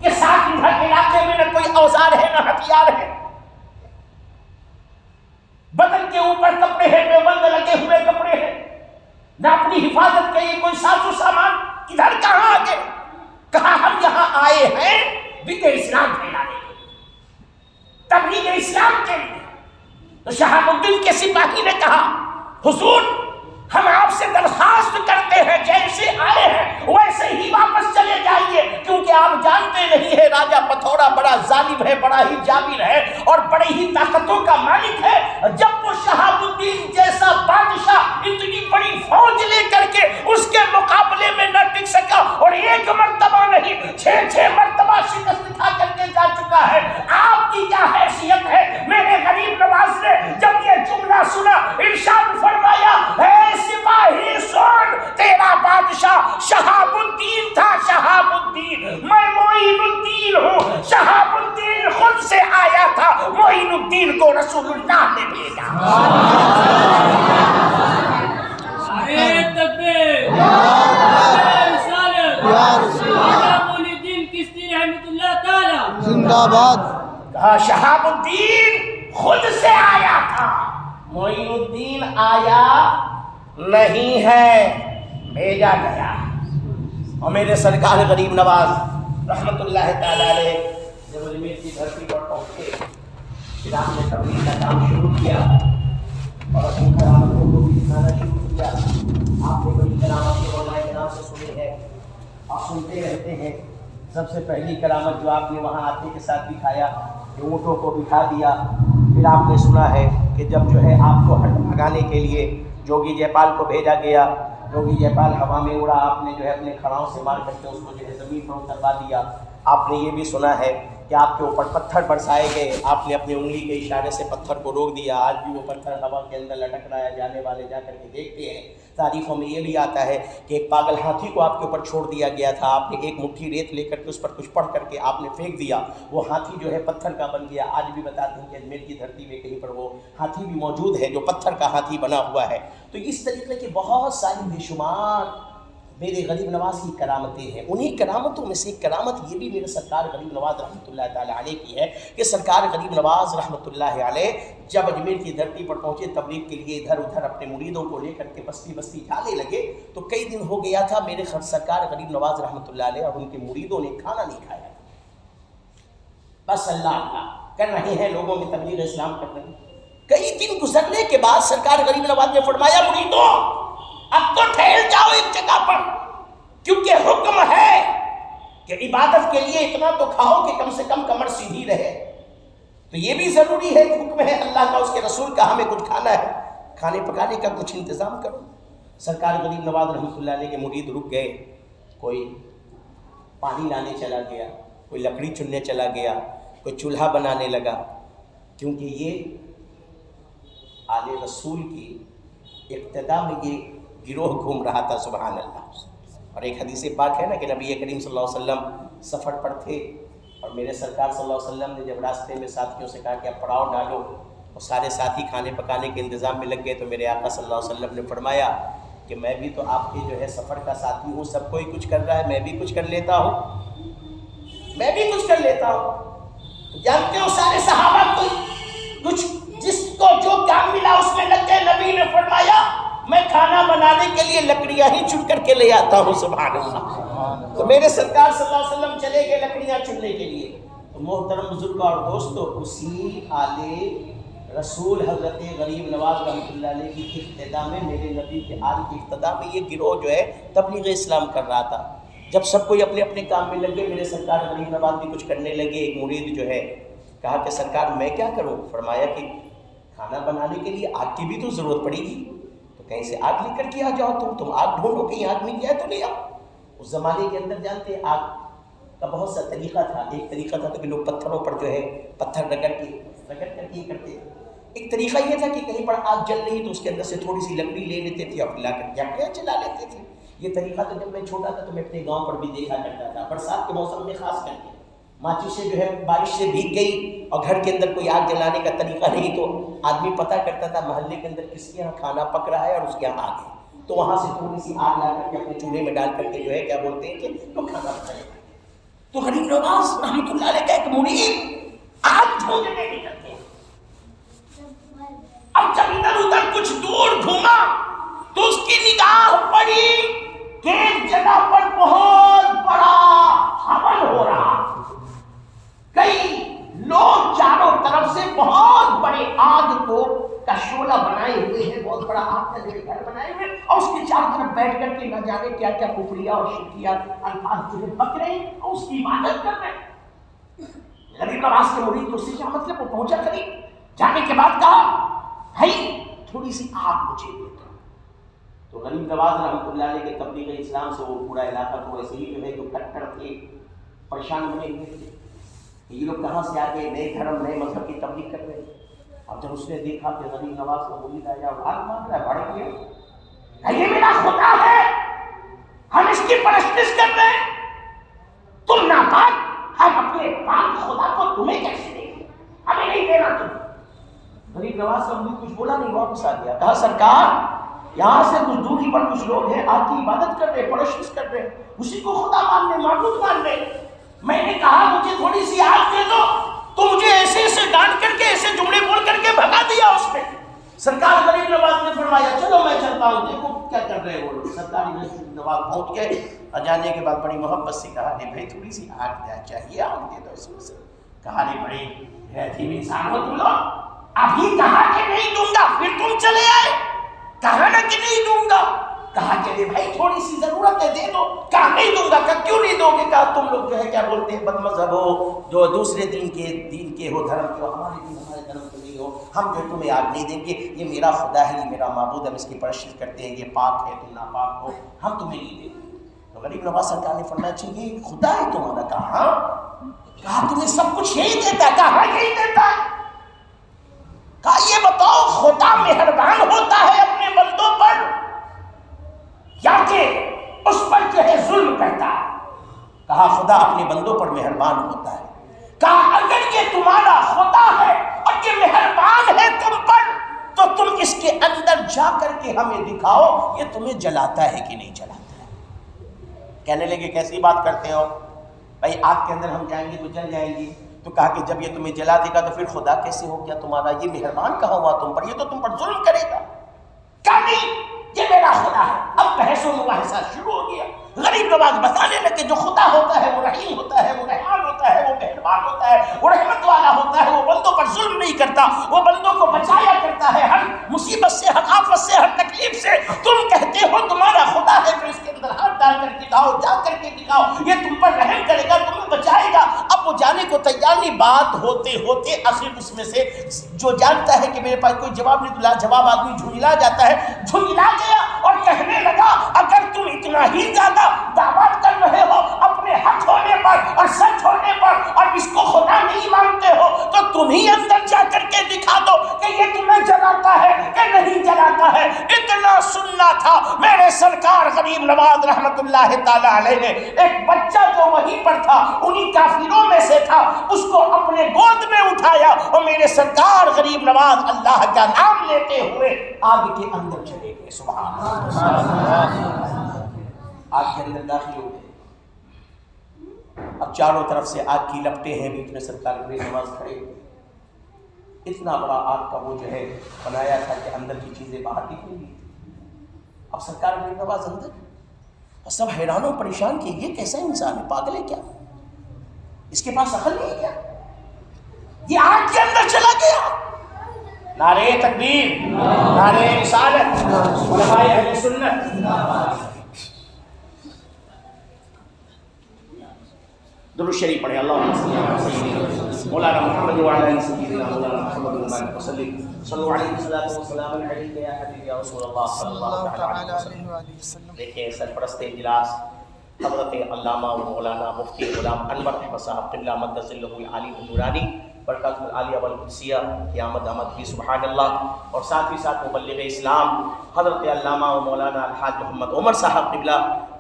کے ساتھ ادھر علاقے میں نہ کوئی اوزار ہے نہ ہتھیار ہے، بدن کے اوپر کپڑے ہیں، پیبند لگے ہوئے کپڑے ہیں، نہ اپنی حفاظت کے لیے کوئی ساز و سامان، ادھر کہاں آ گئے؟ کہا ہم یہاں آئے ہیں دین اسلام پھیلانے کے لیے، تبلیغ اسلام کے لیے۔ تو شہاب الدین کے سپاہی نے کہا حضور ہم آپ سے درخواست کرتے ہیں جیسے آئے ہیں ویسے ہی واپس چلے جائیے، کیونکہ آپ جانتے نہیں ہے راجہ پتھوڑا بڑا ظالم ہے، بڑا ہی جابر ہے اور بڑے ہی طاقتوں کا مالک ہے۔ جب وہ شہاب الدین جیسا بادشاہ اتنی بڑی فوج لے کر کے اس کے مقابلے میں نہ ٹک سکا اور 1 مرتبہ نہیں 6 مرتبہ شکست کھا کر کے جا چکا ہے، آپ کی کیا حیثیت ہے؟ میرے غریب نواز نے جب یہ جملہ سنا ارشاد فرمایا اے سپاہی سن، تیرا بادشاہ شہاب الدین تھا، شہاب الدین، میں معین الدین ہوں، شہاب الدین خود سے آیا تھا، معین الدین کو رسول اللہ نے بھیجا۔ زندہ باد۔ کہا شہاب الدین خود سے آیا تھا، معین الدین آیا نہیں ہے، بھیجا گیا۔ اور میرے سرکار غریب نواز رحمت اللہ تعالیٰ علیہ جب اجمیر کی دھرتی پر پہنچے پھر آپ نے تبلیغ کا کام شروع کیا اور اپنی کرامتوں کو بھی دکھانا شروع کیا۔ آپ نے بڑی کرامتیں علماء کرام سے سنی ہے اور سنتے رہتے ہیں۔ سب سے پہلی کرامت جو آپ نے وہاں آتے کے ساتھ دکھایا کہ اونٹوں کو بٹھا دیا۔ پھر آپ نے سنا ہے کہ جب جو ہے آپ کو ہٹ بھگانے کے لیے جوگی جے پال کو بھیجا گیا، جوگی جے پال ہوا میں اڑا، آپ نے جو ہے اپنے کھڑاؤں سے مار کر کے اس کو جو ہے زمین پر اتروا دیا۔ آپ نے یہ بھی سنا ہے کہ آپ کے اوپر پتھر برسائے گئے، آپ نے اپنی انگلی کے اشارے سے پتھر کو روک دیا۔ آج بھی وہ پتھر ہوا کے اندر لٹک رہا ہے، جانے والے جا کر کے دیکھتے ہیں۔ تاریخوں میں یہ بھی آتا ہے کہ ایک پاگل ہاتھی کو آپ کے اوپر چھوڑ دیا گیا تھا، آپ نے ایک مٹھی ریت لے کر کے اس پر کچھ پڑھ کر کے آپ نے پھینک دیا، وہ ہاتھی جو ہے پتھر کا بن گیا۔ آج بھی بتاتے ہیں کہ اجمیر کی دھرتی میں کہیں پر وہ ہاتھی بھی موجود ہے جو پتھر کا ہاتھی بنا ہوا ہے۔ تو اس طریقے کی بہت ساری بے شمار میرے غریب نواز کی کرامتیں ہیں۔ انہی کرامتوں میں سے ایک کرامت یہ بھی میرے سرکار غریب نواز رحمۃ اللہ تعالیٰ علیہ کی ہے کہ سرکار غریب نواز رحمۃ اللہ علیہ جب اجمیر کی دھرتی پر پہنچے تبلیغ کے لیے، ادھر ادھر اپنے مریدوں کو لے کر کے بستی بستی جانے لگے، تو کئی دن ہو گیا تھا میرے سرکار غریب نواز رحمۃ اللہ علیہ اور ان کے مریدوں نے کھانا نہیں کھایا، بس اللہ اللہ کر رہے ہیں، لوگوں میں تبلیغ اسلام کر رہے ہیں۔ کئی دن گزرنے کے بعد سرکار غریب نواز نے فرمایا مریدوں اب تو ٹھہر جاؤ ایک جگہ پر، کیونکہ حکم ہے کہ عبادت کے لیے اتنا تو کھاؤ کہ کم سے کم کمر سیدھی رہے. تو یہ بھی ضروری ہے، حکم ہے اللہ کا، اس کے رسول کا، ہمیں کچھ کھانا ہے، کھانے پکانے کا کچھ انتظام کرو. سرکار غریب نواز رحمۃ اللہ علیہ کے مرید رک گئے، کوئی پانی لانے چلا گیا، کوئی لکڑی چننے چلا گیا، کوئی چولہا بنانے لگا، کیونکہ یہ آل رسول کی اقتدا میں یہ گروہ گھوم رہا تھا. سبحان اللہ. اور ایک حدیث پاک ہے نا کہ نبی کریم صلی اللہ علیہ وسلم سفر پر تھے، اور میرے سرکار صلی اللہ علیہ وسلم نے جب راستے میں ساتھیوں سے کہا کہ اب پڑاؤ ڈالو، اور سارے ساتھی کھانے پکانے کے انتظام میں لگ گئے، تو میرے آقا صلی اللہ علیہ وسلم نے فرمایا کہ میں بھی تو آپ کے جو ہے سفر کا ساتھی ہوں، سب کوئی کچھ کر رہا ہے، میں بھی کچھ کر لیتا ہوں، میں بھی کچھ کر لیتا ہوں. جانتے ہو سارے صحابہ کو کچھ جس کو جو کام ملا اس میں لگ گئے. نبی نے فرمایا میں کھانا بنانے کے لیے لکڑیاں ہی چن کر کے لے آتا ہوں. سبحان اللہ. تو میرے سرکار صلی اللہ علیہ وسلم چلے گئے لکڑیاں چننے کے لیے. تو محترم بزرگ اور دوستو، اسی آل رسول حضرت غریب نواز رحمۃ اللہ علیہ کی ابتدا میں، میرے نبی کے آل کی ابتدا میں یہ گروہ جو ہے تبلیغ اسلام کر رہا تھا. جب سب کوئی اپنے اپنے کام میں لگ گئے، میرے سرکار غریب نواز بھی کچھ کرنے لگے. ایک مرید جو ہے کہا کہ سرکار میں کیا کروں؟ فرمایا کہ کھانا بنانے کے لیے آگ کی بھی تو ضرورت پڑے گی، تو کہیں سے آگ لے کر کے آ جاؤ، تم آگ ڈھونڈو، کہیں آگ مل جائے تو لے آؤ. اس زمانے کے اندر جانتے ہیں آگ کا بہت سا طریقہ تھا. ایک طریقہ تھا کہ لوگ پتھروں پر جو ہے پتھر رگڑ کر کے کرتے. ایک طریقہ یہ تھا کہ کہیں پر آگ جل رہی تو اس کے اندر سے تھوڑی سی لکڑی لے لیتے تھے اور لا کر کے چلا لیتے تھے. یہ طریقہ تو جب میں چھوٹا تھا تو میں اپنے گاؤں پر بھی دیکھا کرتا تھا. برسات کے موسم میں خاص کر کے ماچی سے جو ہے بارش سے بھیگ گئی اور گھر کے اندر کوئی آگ جلانے کا طریقہ نہیں، تو آدمی پتہ کرتا تھا محلے کے اندر کس کے یہاں کھانا پک رہا ہے اور اس کے یہاں آگ ہے، تو وہاں سے تھوڑی سی آگ لا کر کے اپنے چولہے میں ڈال کر کے جو ہے کیا بولتے ہیں کہ لوگ کھانا پکائیں. تو غریب نواز رحمۃ اللہ علیہ کا ایک مرید آگ ڈھونڈنے نکلتے ہیں. اب جب ادھر ادھر کچھ دور گھوما تو اس کی نگاہ پڑی کہ ایک جگہ پر بہت بڑا حمل ہو رہا. کئی لوگ چاروں طرف سے بہت بڑے آگ کو کا شعلہ بنائے ہوئے ہیں، بہت بڑا آگ کا گھر بنائے ہوئے، اور اس کے چاروں طرف بیٹھ کر کے نہ جانے کیا کیا کفریہ اور شرکیات الفاظ جو ہے بک رہے ہیں اور اس کی عبادت کر رہے ہیں. غریب نواز کے مرید کو کیا مطلب، وہ پہنچا قریب، جانے کے بعد کہا بھائی تھوڑی سی آگ مجھے دے دو. تو غریب نواز رحمۃ اللہ علیہ کے تبلیغ اسلام سے وہ پورا علاقہ تو ایسے ہی جو ہے جو کٹر تھے، پریشان بنے ہوئے تھے. یہ لوگ کہاں سے آ گئے، نئے دھرم نئے مذہب کی تبلیغ کر رہے ہیں. اور جب اس نے دیکھا کہ غریب نواز کا مرید آیا اور آگ مانگ رہا ہے، بڑھ گیا، یہ میرا خدا ہے، ہم اس کی پرستش کر رہے ہیں، تم ناپاک، ہم اپنے پاک خدا کو تمہیں کیسے دیں گے، ہمیں نہیں دینا تم. غریب نواز کا مرید کچھ بولا نہیں، واپس آ گیا. کہا سرکار یہاں سے کچھ دوری پر کچھ لوگ ہیں آگ کی عبادت کر رہے، پرستش کر رہے، اسی کو خدا مان رہے، معبود مان رہے. میں نے کہا مجھے تھوڑی سی آگ دے دو، تو مجھے ایسے ایسے ڈانٹ کر کے ایسے جملے بول کر کے بھگا دیا اس نے. سرکار غریب نواز نے فرمایا چلو میں چلتا ہوں، دیکھو کیا کر رہے وہ لوگ. سرکار غریب نواز پہنچ گئے اور جانے کے بعد بڑی محبت سے کہا نہیں بھائی تھوڑی سی آگ دیا چاہیے، آگ دے دو اس میں سے. کہا نہیں بڑی عجیب انسان ہو تم لوگ، ابھی کہا کہ نہیں دوں گا پھر تم چلے آئے، کہا نا کہ نہیں دوں گا. کہا کہ بھائی تھوڑی سی ضرورت ہے دے دو. کہا نہیں دوں گا. کہا کیوں نہیں دو گے؟ کہا تم لوگ جو ہے کیا بولتے ہیں بد مذہب ہو، جو دوسرے دین کے ہو، دھرم کے ہو، ہمارے دین ہمارے دھرم کے نہیں ہو، ہم جو تمہیں آگ نہیں دیں گے. یہ میرا خدا ہے، یہ میرا معبود ہے، ہم اس کی پرستش کرتے ہیں، یہ پاک ہے تم ناپاک ہو، ہم تمہیں نہیں دیں گے. تو غریب نواز سرکار نے فرمایا اچھا یہ خدا ہے تمہارا؟ کہا ہاں. کہا تمہیں سب کچھ یہی دیتا ہے؟ کہا ہاں یہی دیتا ہے. کہا یہ بتاؤ خدا مہربان ہوتا ہے اپنے بندوں پر یا کہ اس پر جو ہے ظلم کرتا ہے؟ کہا خدا اپنے بندوں پر مہربان ہوتا ہے. کہا اگر یہ تمہارا خدا ہے اور یہ مہربان ہے تم پر تو تم اس کے اندر جا کر کے ہمیں دکھاؤ یہ تمہیں جلاتا ہے کہ نہیں جلاتا ہے. کہنے لگے کیسی بات کرتے ہو بھائی، آگ کے اندر ہم جائیں گے تو جل جائیں گے. تو کہا کہ جب یہ تمہیں جلا دے گا تو پھر خدا کیسے ہو گیا تمہارا؟ یہ مہربان کہا ہوا تم پر، یہ تو تم پر ظلم کرے گا. کہا نہیں یہ میرا خدا ہے. اب بحث و مباحثہ شروع ہو گیا. غریب نواز بتانے لگے جو خدا ہوتا ہے وہ رحیم ہوتا ہے، وہ رحمان ہوتا ہے، وہ مہربان ہوتا ہے، وہ رحمت والا ہوتا ہے، وہ بندوں پر ظلم نہیں کرتا، وہ بندوں کو بچایا کرتا ہے ہر مصیبت سے، ہر آفت سے، ہر تکلیف سے. تم کہتے ہو تمہارا خدا ہے تو اس کے اندر ہاتھ ڈال کر دکھاؤ، جا کر کے دکھاؤ، یہ تم پر رحم کرے یعنی بات ہوتے ہوتے آخر اس میں سے جو جانتا ہے کہ میرے پاس کوئی جواب نہیں، تو جواب آدمی جھنجلا جاتا ہے، جھنجلا گیا اور کہنے لگا اگر تم اتنا ہی زیادہ دعوت کر رہے ہو اپنے حق ہونے پر اور سچ ہونے پر اور اس کو خدا نہیں مانتے ہو تو تم ہی اندر جا کر کے دکھا دو کہ یہ تمہیں جلاتا ہے کہ نہیں جلاتا ہے۔ اتنا سننا تھا میرے سرکار غریب نواز رحمت اللہ تعالی علیہ نے، ایک بچہ جو وہیں پر تھا انہی کافروں میں سے تھا، اس کو اپنے گود میں اٹھایا اور میرے سرکار غریب نواز اللہ کا نام لیتے ہوئے آگ کے اندر چلے گئے۔ سبحان اللہ، آگ کے اندر داخل ہو گئے۔ اب چاروں طرف سے آگ کی لپٹیں ہیں، بیچ میں سرکار غریب نواز کھڑے ہوئے۔ اتنا بڑا آگ کا وہ جو ہے بنایا تھا کہ اندر کی چیزیں باہر دکھ رہی تھی۔ اب سرکار غریب نواز اندر، اور سب حیران و پریشان کہ یہ کیسا انسان ہے، پاگل ہے کیا، اس کے پاس عقل نہیں ہے کیا، یہ آگ کے اندر چلا گیا۔ نعرہ تکبیر، نعرہ رسالت، علماء اہل سنت، درود شریف پڑھیں، اللہم صلی علی سیدنا مولانا محمد وعلی آل سیدنا مولانا محمد وسلم، صلو علیہ الصلوۃ والسلام علیک یا حبیب یا رسول اللہ صلی اللہ تعالی علیہ وسلم۔ دیکھیں سرپرست اجلاس حضرت علامہ و مولانا مفتی غلام انور احمد صاحب قبلہ مد ظلہ العلی النورانی برکات العالیہ والقدسیہ قیامت آمد بھی سبحان اللہ، اور ساتھ ہی ساتھ مبلغ اسلام حضرت علامہ و مولانا الحاج محمد عمر صاحب قبلہ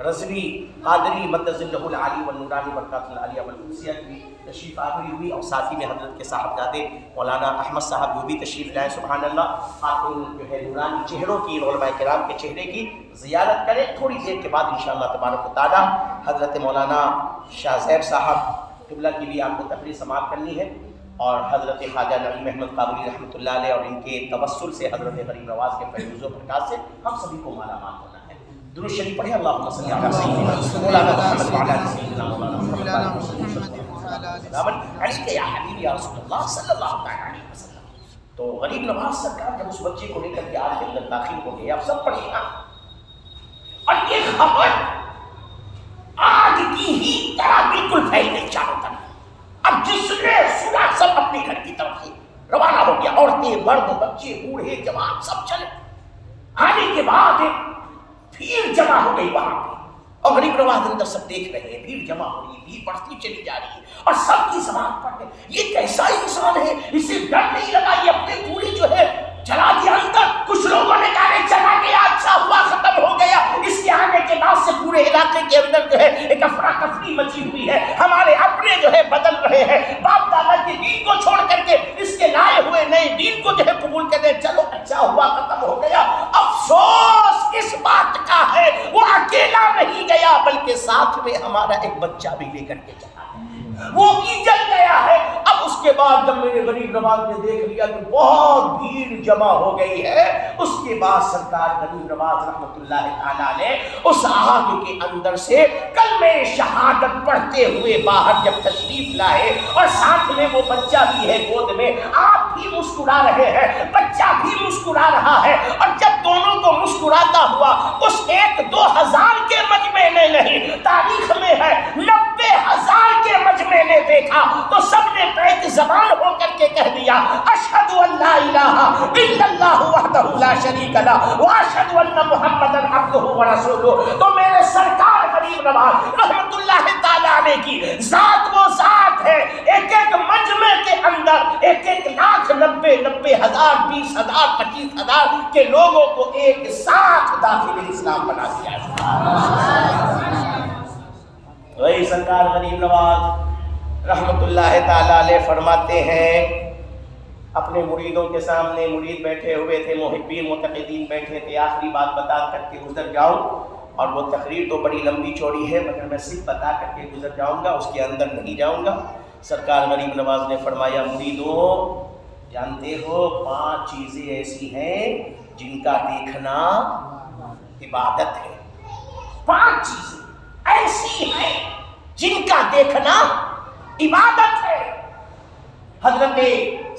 رضوی قادری مد ظلہ العلی والنورانی برکات العالیہ والقدسیہ کی تشریف آوری ہوئی، اور ساتھ ہی میں حضرت کے صاحبزادے مولانا احمد صاحب جو بھی تشریف لائے سبحان اللہ۔ آپ ان جو ہے نورانی چہروں کی، علماء کرام کے چہرے کی زیارت کریں۔ تھوڑی دیر کے بعد انشاءاللہ تبارک و تعالی حضرت مولانا شاہ زیب صاحب قبلہ کی بھی آپ کو تقریر سماعت کرنی ہے، اور حضرت خواجہ نعیم احمد قابلی رحمۃ اللہ علیہ اور ان کے توسل سے حضرت غریب نواز کے فیض و برکات سے ہم سبھی کو مالا مال ہونا ہے۔ درود شریف پڑھیں، اللہم صلی علی سیدنا مولانا محمد وعلی آل سیدنا مولانا محمد علیک یا حبیب یا رسول اللہ صلی اللہ علیہ وسلم۔ تو غریب نواز سرکار جب اس بچے کو لے کر کے آگ کے اندر داخل ہو گئے، اب سب پڑھیے نا، اور یہ خبر آگ کی ہی طرح بالکل پھیل گئی چاروں طرف۔ اب جس نے سنا سب اپنے گھر کی طرف سے روانہ ہو گیا، عورتیں مرد بچے بوڑھے جوان سب چلے۔ آنے کے بعد بھیڑ جمع ہو گئی وہاں پہ، اور غریب نواز اندر سب دیکھ رہے ہیں، بھیڑ جمع ہو رہی، بھیڑ بڑھتی چلی جا رہی ہے، اور سب کی زبان پر ہے یہ کیسا انسان ہے، اسے ڈر نہیں لگا، یہ اپنے پوری جو ہے چلا دیا اندر۔ کچھ لوگوں نے کہا چلا گیا، اچھا ہوا ختم ہو گیا۔ اس کے آنے کے بعد سے پورے علاقے کے اندر جو ہے ایک افراتفری مچی ہوئی ہے، ہمارے اپنے جو ہے بدل رہے ہیں، باپ دادا کے دین کو چھوڑ کر کے اس کے لائے ہوئے نئے دین کو جو ہے قبول کرتے، چلو اچھا ہوا ختم ہو گیا۔ افسوس اس بات کا ہے وہ اکیلا نہیں گیا، بلکہ ساتھ میں ہمارا ایک بچہ بھی لے کر کے چلا، وہ بھی جل گیا ہے۔ اب اس کے بعد جب میرے غریب نواز نے دیکھ لیا کہ بہت بھیڑ جمع ہو گئی ہے، اس کے بعد سرکار غریب نواز رحمت اللہ تعالیٰ نے اس آگ کے اندر سے کلمہ شہادت پڑھتے ہوئے باہر جب تشریف لائے، اور ساتھ میں وہ بچہ بھی ہے گود میں، آپ بھی مسکرا رہے ہیں، بچہ بھی مسکرا رہا ہے، اور جب دونوں کو مسکراتا ہوا اس 1-2 ہزار کے مجمع نے نہیں، تاریخ میں ہے 90,000 کے مجمع نے دیکھا، تو سب نے بیک زبان ہو کر کے کہہ دیا اشہد ان لا الہ الا اللہ وحدہ لا شریک لہ واشہد ان محمدا عبدہ ورسولہ۔ تو میرے سرکار غریب نواز رحمت اللہ تعالی علیہ کی ذات وہ ذات ہے، ایک ایک مجمع کے اندر 1-1 لاکھ 90 ہزار 20 ہزار 25 ہزار کے لوگوں کو ایک ساتھ داخل اسلام بنا دیا ہے۔ وہی سرکار غریب نواز رحمت اللہ تعالی علیہ فرماتے ہیں، اپنے مریدوں کے سامنے مرید بیٹھے ہوئے تھے، محبین متقدین بیٹھے تھے، آخری بات بتا کر کے گزر جاؤں، اور وہ تقریر تو بڑی لمبی چوڑی ہے مگر میں صرف بتا کر کے گزر جاؤں گا، اس کے اندر نہیں جاؤں گا۔ سرکار غریب نواز نے فرمایا مریدوں جانتے ہو 5 چیزیں ایسی ہیں جن کا دیکھنا عبادت ہے، 5 چیزیں ایسی ہیں جن کا دیکھنا عبادت ہے۔ حضرت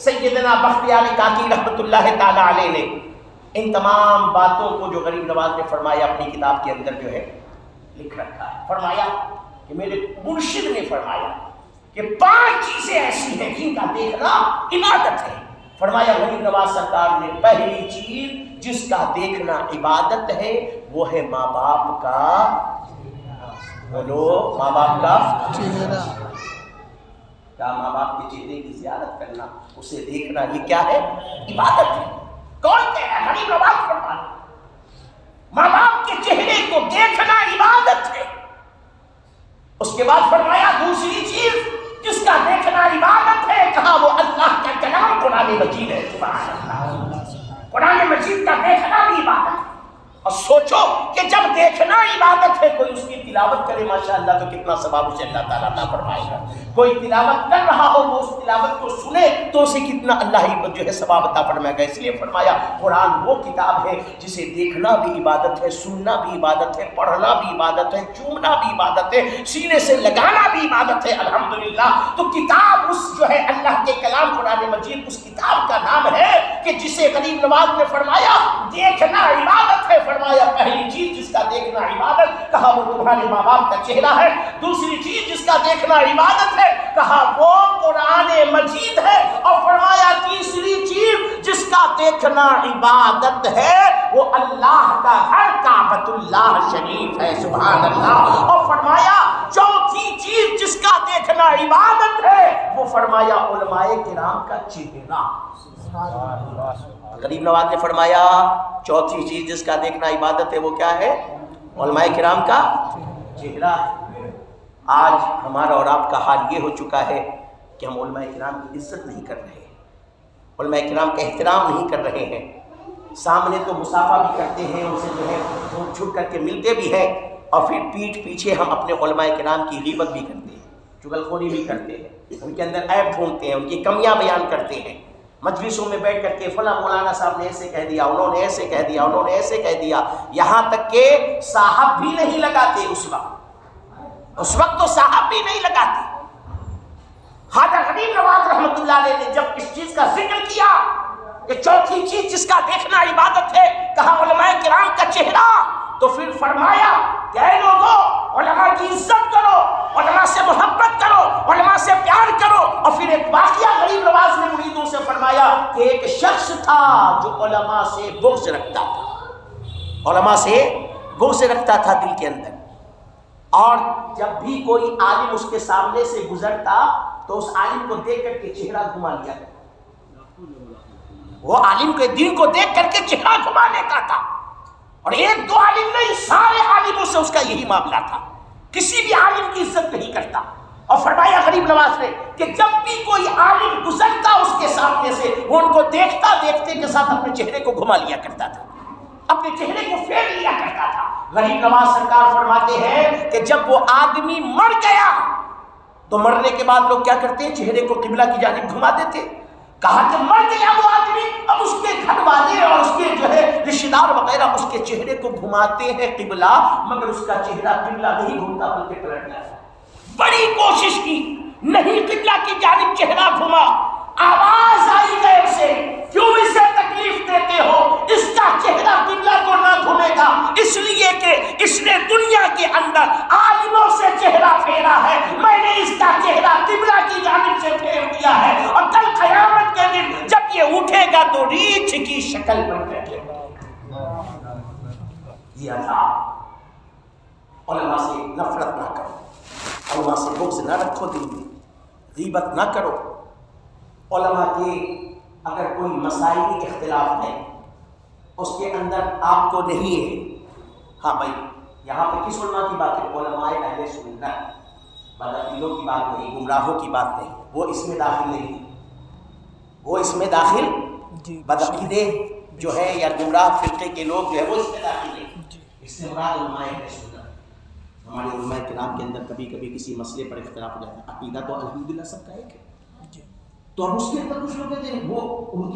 سیدنا بختیار کاکی رحمت اللہ تعالی علیہ نے ان تمام باتوں کو جو غریب نواز نے فرمایا اپنی کتاب کے اندر جو ہے لکھ رکھا ہے۔ فرمایا کہ میرے مرشد نے فرمایا کہ 5 چیزیں ایسی ہیں جن کا دیکھنا عبادت ہے. فرمایا غریب نواز سرکار نے پہلی چیز جس کا دیکھنا عبادت ہے وہ ہے ماں باپ کا، بولو ماں باپ کا چہرہ. کیا ماں باپ کے چہرے کی زیارت کرنا، اسے دیکھنا، یہ کیا ہے؟ عبادت ہے. کون کہہ رہا ہے؟ غریب نواز فرمایا ماں باپ کے چہرے کو دیکھنا عبادت ہے. اس کے بعد فرمایا دوسری چیز جس کا دیکھنا عبادت ہے، کہا وہ اللہ کا کلام قرآن مجید ہے. سبحان اللہ، قرآن مجید کا دیکھنا بھی عبادت ہے. اور سوچو کہ جب دیکھنا عبادت ہے، کوئی اس کی تلاوت کرے ماشاءاللہ تو کتنا ثواب اسے اللہ تعالیٰ عطا فرمائے گا. کوئی تلاوت کر رہا ہو، وہ اس تلاوت کو سنے تو اسے کتنا اللہ ہی جو ہے ثواب عطا فرمائے گا. اس لیے فرمایا قرآن وہ کتاب ہے جسے دیکھنا بھی عبادت ہے، سننا بھی عبادت ہے، پڑھنا بھی عبادت ہے، چومنا بھی عبادت ہے، سینے سے لگانا بھی عبادت ہے. الحمدللہ. تو کتاب اس جو ہے اللہ کے کلام قرآن مجید اس کتاب کا نام ہے کہ جسے غریب نواز نے فرمایا دیکھنا عبادت ہے. فرمایا پہلی چیز جس کا دیکھنا عبادت، کہا وہ تمہارے ماں باپ کا چہرہ ہے. دوسری چیز جس کا دیکھنا عبادت ہے، کہا وہ قرآن مجید ہے. اور فرمایا تیسری چیز جس کا دیکھنا عبادت ہے وہ اللہ کا گھر کعبۃ اللہ شریف ہے. سبحان اللہ. اور فرمایا چوتھی چیز جس کا دیکھنا عبادت ہے وہ فرمایا علماء کرام کا چہرہ. غریب نواز نے فرمایا چوتھی چیز جس کا دیکھنا عبادت ہے وہ کیا ہے؟ علماء کرام کا چہرہ. آج ہمارا اور آپ کا حال یہ ہو چکا ہے کہ ہم علماء کرام کی عزت نہیں کر رہے، علماء کرام کا احترام نہیں کر رہے ہیں. سامنے تو مصافحہ بھی کرتے ہیں، ان سے جو ہے چھپ کر کے ملتے بھی ہیں، اور پھر پیٹھ پیچھے ہم اپنے علماء کرام کی غیبت بھی کرتے ہیں، چغلخوری بھی کرتے ہیں، ان کے اندر عیب ڈھونڈتے ہیں، ان کی کمیاں بیان کرتے ہیں. مجلسوں میں بیٹھ کر کے فلاں مولانا صاحب نے ایسے کہہ دیا، انہوں نے ایسے کہہ دیا، انہوں نے ایسے کہہ دیا. یہاں تک کہ صاحب بھی نہیں لگاتے. اس وقت تو صاحب بھی نہیں لگاتے. خواجہ غریب نواز رحمۃ اللہ علیہ نے جب اس چیز کا ذکر کیا کہ چوتھی چیز جس کا دیکھنا عبادت ہے، کہا علماء کرام کا چہرہ، تو پھر فرمایا کہ اے لوگو علماء کی عزت کرو، علماء سے محبت کرو، علماء سے پیار کرو. اور پھر ایک واقعہ غریب نواز نے مریدوں سے فرمایا کہ ایک شخص تھا جو علماء سے بغض رکھتا تھا، علماء سے بغض رکھتا تھا دل کے اندر. اور جب بھی کوئی عالم اس کے سامنے سے گزرتا تو اس عالم کو دیکھ کر کے چہرہ گھما لیا کرتا. وہ عالم کے دین کو دیکھ کر کے چہرہ گھما لیتا تھا. اور ایک دو عالم نہیں، سارے عالموں سے اس کا یہی معاملہ تھا. کسی بھی عالم کی عزت نہیں کرتا. اور فرمایا غریب نواز نے کہ جب بھی کوئی عالم گزرتا اس کے سامنے سے، وہ ان کو دیکھتا، دیکھتے کے ساتھ اپنے چہرے کو گھما لیا کرتا تھا، اپنے چہرے کو پھیر لیا کرتا تھا. غریب نواز سرکار فرماتے ہیں کہ جب وہ آدمی مر گیا تو مرنے کے بعد لوگ کیا کرتے ہیں؟ چہرے کو قبلہ کی جانب گھما دیتے. کہا کہ مر گیا وہ آدمی، اب اس کے گھر والے اور اس کے جو ہے رشتہ دار وغیرہ اس کے چہرے کو گھماتے ہیں قبلہ، مگر اس کا چہرہ قبلہ نہیں گھومتا بلکہ پلٹ جاتا. بڑی کوشش کی، نہیں قبلہ کی جانب چہرہ گھما. آواز آئی غیر سے، کیوں اسے تکلیف دیتے ہو؟ اس کا چہرہ قبلہ کو نہ گھومے گا، اس لیے کہ اس نے دنیا کے اندر عالموں سے چہرہ پھیرا ہے، میں نے اس کا چہرہ قبلہ کی جانب سے پھیر دیا ہے. اور کل قیامت کے دن جب یہ اٹھے گا تو ریچھ کی شکل بن جائے گا. یہ عذاب. علماء سے نفرت نہ کرو، علماء سے بغض نہ رکھو دل میں، غیبت نہ کرو. علماء کے اگر کوئی مسائل اختلاف ہے اس کے اندر آپ کو نہیں ہے، ہاں بھائی یہاں پہ کس علماء کی بات ہے؟ علماء اہل سنت، بدعقیدوں کی بات نہیں، گمراہوں کی بات نہیں، وہ اس میں داخل نہیں، وہ اس میں داخل بدعقیدے جو ہے یا گمراہ فرقے کے لوگ جو ہے وہ اس میں داخل نہیں. اس سے مراد علماء اہل سنت. ہمارے علماء کرام کے اندر کبھی کبھی کسی مسئلے پر اختلاف ہو جاتا ہے، عقیدہ تو الحمدللہ سب کا ایک ہے، تو اب اس کے اندر کچھ لوگ کہتے ہیں وہ ان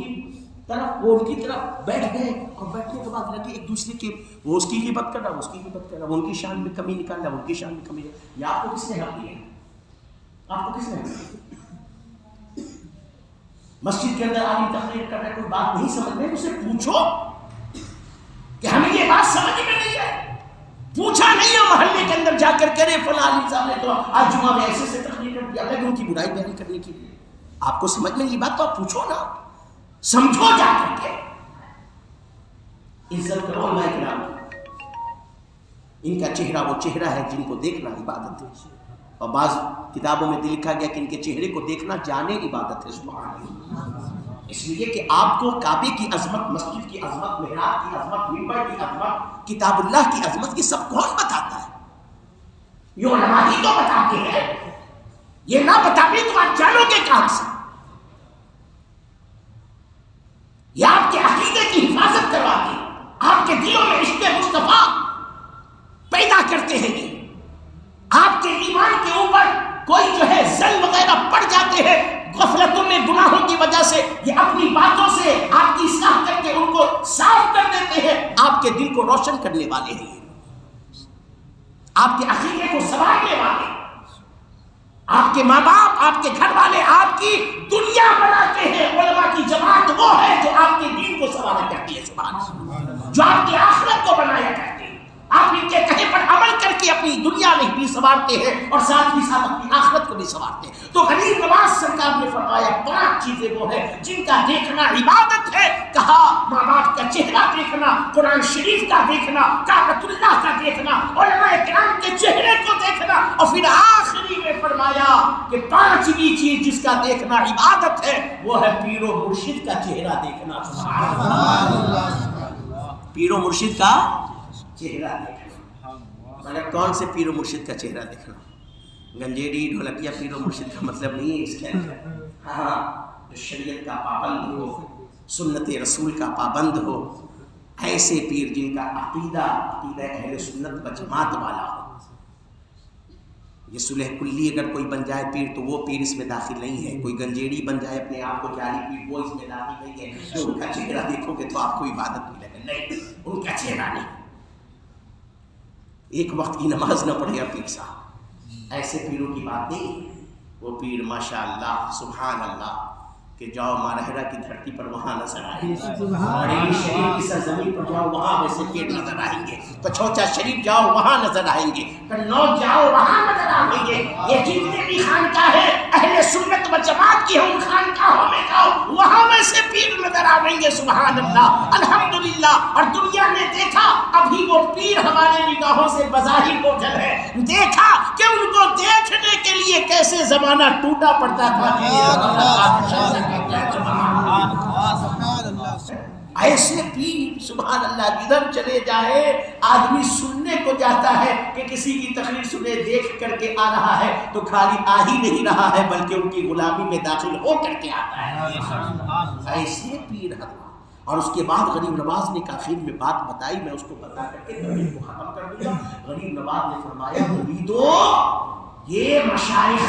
کی طرف بیٹھ گئے اور بیٹھنے کے بعد لگے ایک دوسرے کے، وہ اس کی غیبت کر رہا، وہ اس کی غیبت کر رہا، وہ ان کی شان میں کمی نکال رہا، وہ ان کی شان میں کمی. یا آپ کو کس نے حق دیا؟ آپ کو کس نے حق دیا؟ مسجد کے اندر عالم تقریر کر رہا ہے، کوئی بات نہیں سمجھ میں، اسے پوچھو کہ ہمیں یہ بات سمجھ میں نہیں ہے. پوچھا نہیں ہے محلے کے اندر جا کر کرے فلاں عالم صاحب نے تو آج جمعہ میں ایسے سے تقریر کر دیا، ان کی برائی بیان کرنے کی. آپ کو سمجھ میں یہ بات تو آپ پوچھو نا، سمجھو جا کر کے. عزت کرو علماء کرام کی. ان کا چہرہ وہ چہرہ ہے جن کو دیکھنا عبادت ہے، اور بعض کتابوں میں لکھا گیا کہ ان کے چہرے کو دیکھنا جانے عبادت ہے. سبحان اللہ. اس لیے کہ آپ کو کعبے کی عظمت، مسجد کی عظمت، محراب کی عظمت، منبر کی عظمت، کتاب اللہ کی عظمت، یہ سب کون بتاتا ہے؟ یہ علماء ہی تو بتاتے ہیں. یہ نہ بتاتے تو آپ جانو گے کہاں سے؟ یہ آپ کے عقیدے کی حفاظت کرواتے ہیں، آپ کے دلوں میں عشق مصطفیٰ پیدا کرتے ہیں. آپ کے ایمان کے اوپر کوئی جو ہے زن وغیرہ پڑ جاتے ہیں غفلتوں میں، گناہوں کی وجہ سے، یہ اپنی باتوں سے آپ کی اصلاح کر کے ان کو صاف کر دیتے ہیں. آپ کے دل کو روشن کرنے والے ہیں، آپ کے عقیدے کو سنوارنے والے. آپ کے ماں باپ، آپ کے گھر والے آپ کی دنیا بناتے ہیں. علماء کی جماعت وہ ہے جو آپ کے دین کو سنوارا کرتی ہے، سبحان اللہ، جو آپ کی آخرت کو بنایا کرتی ہے. آپ ان کے کہے پر عمل کر کے اپنی دنیا میں بھی سنوارتے ہیں اور ساتھ ہی ساتھ اپنی آخرت کو بھی سنوارتے ہیں. تو غریب نواز سرکار نے فرمایا 5 چیزیں وہ ہیں جن کا دیکھنا عبادت ہے. کہا ماں باپ کا چہرہ دیکھنا، قرآن شریف کا دیکھنا، کعبۃ اللہ کا دیکھنا، علماء کرام کے چہرے کو دیکھنا، اور پھر آخری میں فرمایا کہ 5ویں چیز جس کا دیکھنا عبادت ہے وہ ہے پیر و مرشد کا چہرہ دیکھنا. سبحان اللہ. پیر و مرشد کا چہرہ دیکھنا. مگر کون سے پیر و مرشد کا چہرہ دیکھنا؟ گنجیڑی ڈھولکیا پیر و مرشد کا مطلب نہیں ہے اس کے اندر. ہاں، جو شریعت کا پابند ہو، سنت رسول کا پابند ہو، ایسے پیر جن کا عقیدہ اہل سنت و جماعت والا ہو. یہ صلح کلی اگر کوئی بن جائے پیر تو وہ پیر اس میں داخل نہیں ہے. کوئی گنجیڑی بن جائے اپنے آپ کو جعلی پیر، وہ اس میں داخل نہیں ہے. ان کا چہرہ دیکھو گے تو آپ کو عبادت ملے گا. نہیں، ان کا چہرہ نہیں. ایک وقت کی نماز نہ پڑھے پیر صاحب، ایسے پیروں کی بات نہیں. وہ پیر ماشاءاللہ سبحان اللہ کہ جاؤ مارہرہ کی دھرتی پر وہاں نظر آئیں گے، بریلی شریف کی سرزمین پر جاؤ وہاں ویسے پیڑ نظر آئیں گے، پچھوچا شریف جاؤ وہاں نظر آئیں گے، قنوج جاؤ وہاں نظر آئیں گے. یہ جتنے بھی خانقاہیں اہل سنت و جماعت کی ہیں ان خانقاہوں میں جاؤ وہاں ویسے پیر نظر آئیں گے. سبحان اللہ، الحمدللہ. اور دنیا نے دیکھا ابھی وہ پیر ہمارے نگاہوں سے بظاہر اوجھل ہے، دیکھا کہ ان کو دیکھنے کے لیے کیسے زمانہ ٹوٹا پڑتا تھا. ایسے پیر سبحان اللہ جدھر چلے جائے آدمی سننے کو جاتا ہے کہ کسی کی تقریر سنے دیکھ کر کے آ رہا ہے تو خالی آ ہی نہیں رہا ہے بلکہ ان کی غلامی میں داخل ہو کر کے آتا ہے. ایسے پیر حضرات. اور اس کے بعد غریب نواز نے کافر میں بات بتائی، میں اس کو بتا کر کے تقریر کو ختم کر دوں گا. غریب نواز نے فرمایا مریدو، یہ مشائخ،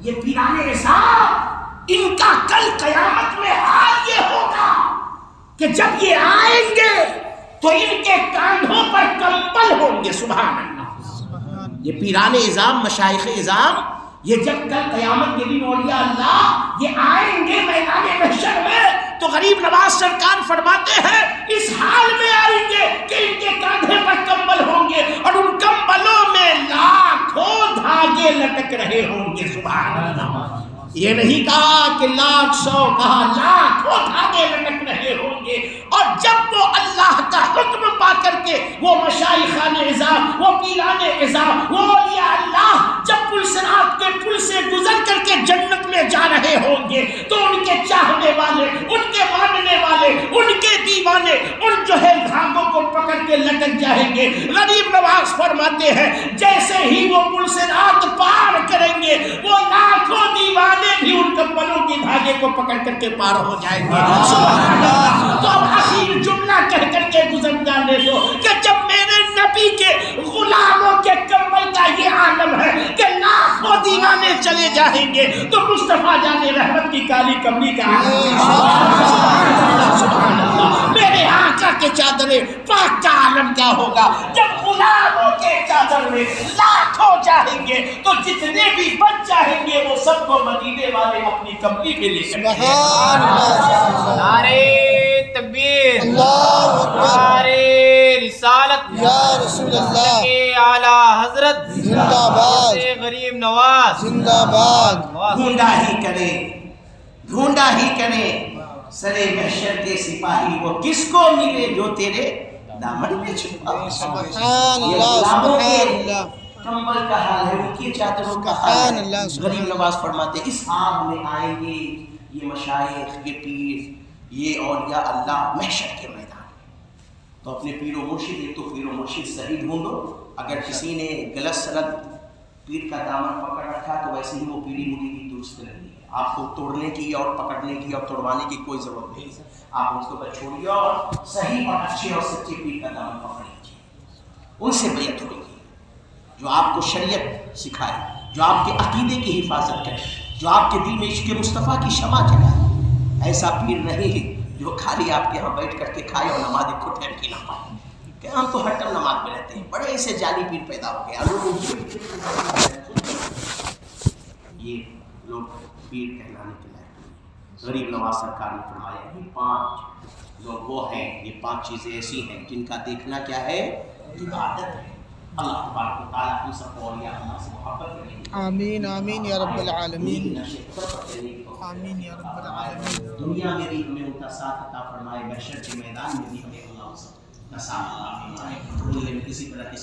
یہ پیران نظام، ان کا کل قیامت میں حال یہ ہوگا کہ جب یہ آئیں گے تو ان کے کاندھوں پر کمبل ہوں گے. سبحان اللہ. یہ پیران اعظام، مشائخ اعظام، یہ جب کل قیامت کے دن اولیاء اللہ یہ آئیں گے میدان محشر میں تو غریب نواز سرکار فرماتے ہیں اس حال میں آئیں گے کہ ان کے کاندھے پر کمبل ہوں گے اور ان کمبلوں میں لاکھوں دھاگے لٹک رہے ہوں گے. سبحان اللہ. یہ نہیں کہا کہ 100 کہا لاکھوں دھاگے لٹک رہے ہوں گے. اور جب وہ اللہ کا حکم پا کر کے وہ مشائخان اعظام، وہ پیران اعظام، وہ اولیاء اللہ جب پل صراط کے پل سے گزر کر کے جنت میں جا رہے ہوں گے تو ان کے چاہنے والے، ان کے ماننے والے، ان کے دیوانے ان جو ہے دھاگوں کو پکڑ کے لٹک جائیں گے. غریب نواز فرماتے ہیں جیسے ہی وہ پل صراط پار کریں گے وہ لاکھوں دیوانے بھی ان کمبلوں کی دھاگے کو پکڑ کر کے پار ہو جائیں گے. سبحان اللہ. تو اب آخر جملہ کہہ کر کے گزر جانے دو کہ جب میرے نبی کے غلاموں کے کمبل کا یہ عالم ہے کہ لاکھوں دیوانے چلے جائیں گے تو مصطفیٰ جان رحمت کی کالی کملی کا عالم. سبحان اللہ. میرے آقا کے چادر پاک کا عالم کیا ہوگا جب غلاموں کے چادر میں لاکھوں جائیں گے تو جتنے بھی بچ جائیں گے وہ سب کو مدینے والے اپنی کملی میں لے کر کے. نعرے تکبیر، نعرے رسالت، یا رسول اللہ، اعلیٰ حضرت زندہ باد غریب نواز زندہ باد ڈھونڈا ہی کرے سرے محشر کے سپاہی، وہ کس کو ملے جو تیرے دامن میں چھپا۔ سبحان اللہ سبحان اللہ کمبل کا حال ہے، ان کی چادروں کا حال سبحان ہے۔ اللہ، سبحان غریب نواز فرماتے ہیں اس آگ میں آئیں گے یہ مشائخ، یہ پیر، یہ اولیاء اللہ محشر کے میدان۔ تو اپنے پیر و مرشد، ایک تو پیر و مرشد صحیح ڈھونڈو، اگر کسی نے غلط سند پیر کا دامن پکڑ رکھا تو ویسے ہی وہ پیری مری کی درست نہیں ہے، آپ کو توڑنے کی اور پکڑنے کی اور توڑوانے کی کوئی ضرورت نہیں ہے، آپ اس کو بس چھوڑیے اور صحیح اور اچھے اور سچے پیر کا دامن پکڑ لیجیے، ان سے بیعت ہوگی جو آپ کو شریعت سکھائے، جو آپ کے عقیدے کی حفاظت کرے، جو آپ کے دل میں عشق مصطفیٰ کی شمع جگائے۔ ایسا پیر نہیں ہے جو خالی آپ کے ہاں بیٹھ کر کے کھائے اور نماز خود ٹائم کی نہ پائے، کہ ہم تو ہر ٹائم نماز میں رہتے ہیں، بڑے ایسے جعلی پیر پیدا ہو گئے۔ یہ لوگ پیر کہلانے کے لائق نہیں۔ غریب نواز سرکار نے فرمایا یہ 5 لوگ وہ ہیں، یہ 5 چیزیں ایسی ہیں جن کا دیکھنا کیا ہے؟ عبادت ہے۔ اللہ تبارک و تعالیٰ ہم سب کو اولیاء اللہ سے محبت کریں۔ آمین آمین یا رب العالمین آمین یا رب العالمین۔ دنیا میں بھی ہمیں ان کا ساتھ عطا فرمائے، محشر کے میدان میں بھی ہمیں اللہ کا ساتھ عطا فرمائے۔ کسی طرح کے